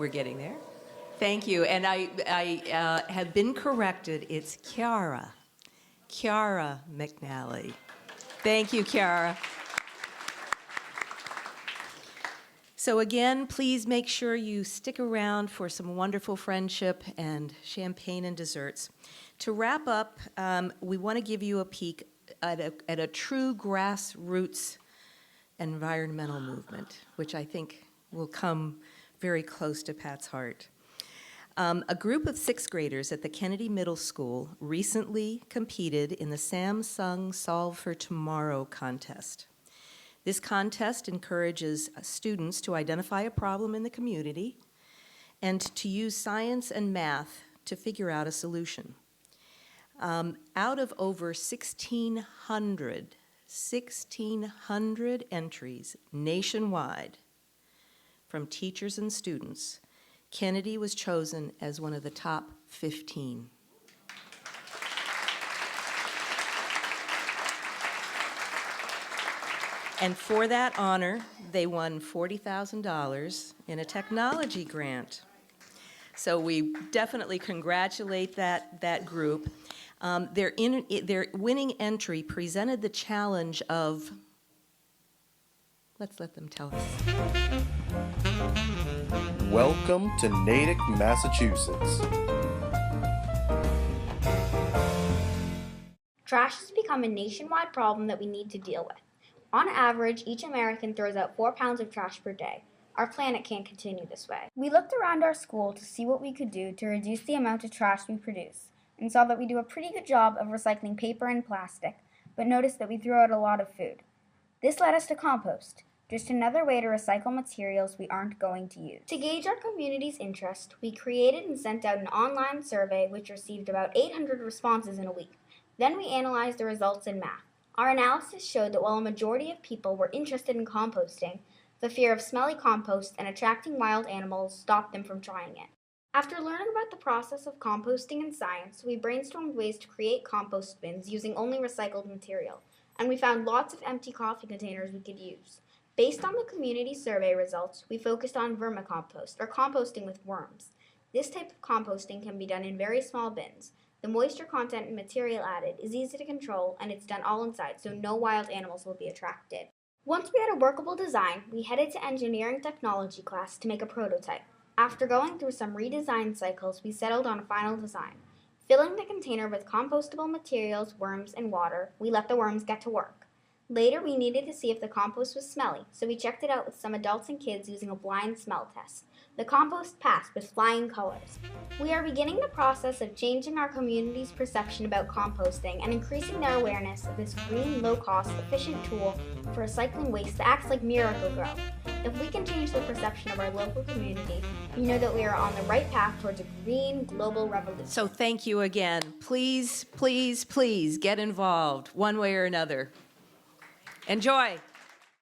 We're getting there. Thank you. And I have been corrected. It's Kiara McNally. Thank you, Kiara. So again, please make sure you stick around for some wonderful friendship and champagne and desserts. To wrap up, we want to give you a peek at a true grassroots environmental movement, which I think will come very close to Pat's heart. A group of sixth graders at the Kennedy Middle School recently competed in the Samsung Solve for Tomorrow contest. This contest encourages students to identify a problem in the community and to use science and math to figure out a solution. Out of over 1,600 entries nationwide from teachers and students, Kennedy was chosen as one of the top 15. And for that honor, they won $40,000 in a technology grant. So we definitely congratulate that group. Their winning entry presented the challenge of, let's let them tell us. Welcome to Natick, Massachusetts. Trash has become a nationwide problem that we need to deal with. On average, each American throws out 4 pounds of trash per day. Our planet can't continue this way. We looked around our school to see what we could do to reduce the amount of trash we produce, and saw that we do a pretty good job of recycling paper and plastic, but noticed that we throw out a lot of food. This led us to compost, just another way to recycle materials we aren't going to use. To gauge our community's interest, we created and sent out an online survey which received about 800 responses in a week. Then we analyzed the results in math. Our analysis showed that while a majority of people were interested in composting, the fear of smelly compost and attracting wild animals stopped them from trying it. After learning about the process of composting in science, we brainstormed ways to create compost bins using only recycled material, and we found lots of empty coffee containers we could use. Based on the community survey results, we focused on vermicompost, or composting with worms. This type of composting can be done in very small bins. The moisture content and material added is easy to control, and it's done all inside, so no wild animals will be attracted. Once we had a workable design, we headed to engineering technology class to make a prototype. After going through some redesign cycles, we settled on a final design. Filling the container with compostable materials, worms, and water, we let the worms get to work. Later, we needed to see if the compost was smelly, so we checked it out with some adults and kids using a blind smell test. The compost passed with flying colors. We are beginning the process of changing our community's perception about composting and increasing their awareness of this green, low-cost, efficient tool for recycling waste that acts like Miracle-Gro. If we can change the perception of our local community, we know that we are on the right path towards a green global revolution. So thank you again. Please, please, please get involved one way or another. Enjoy.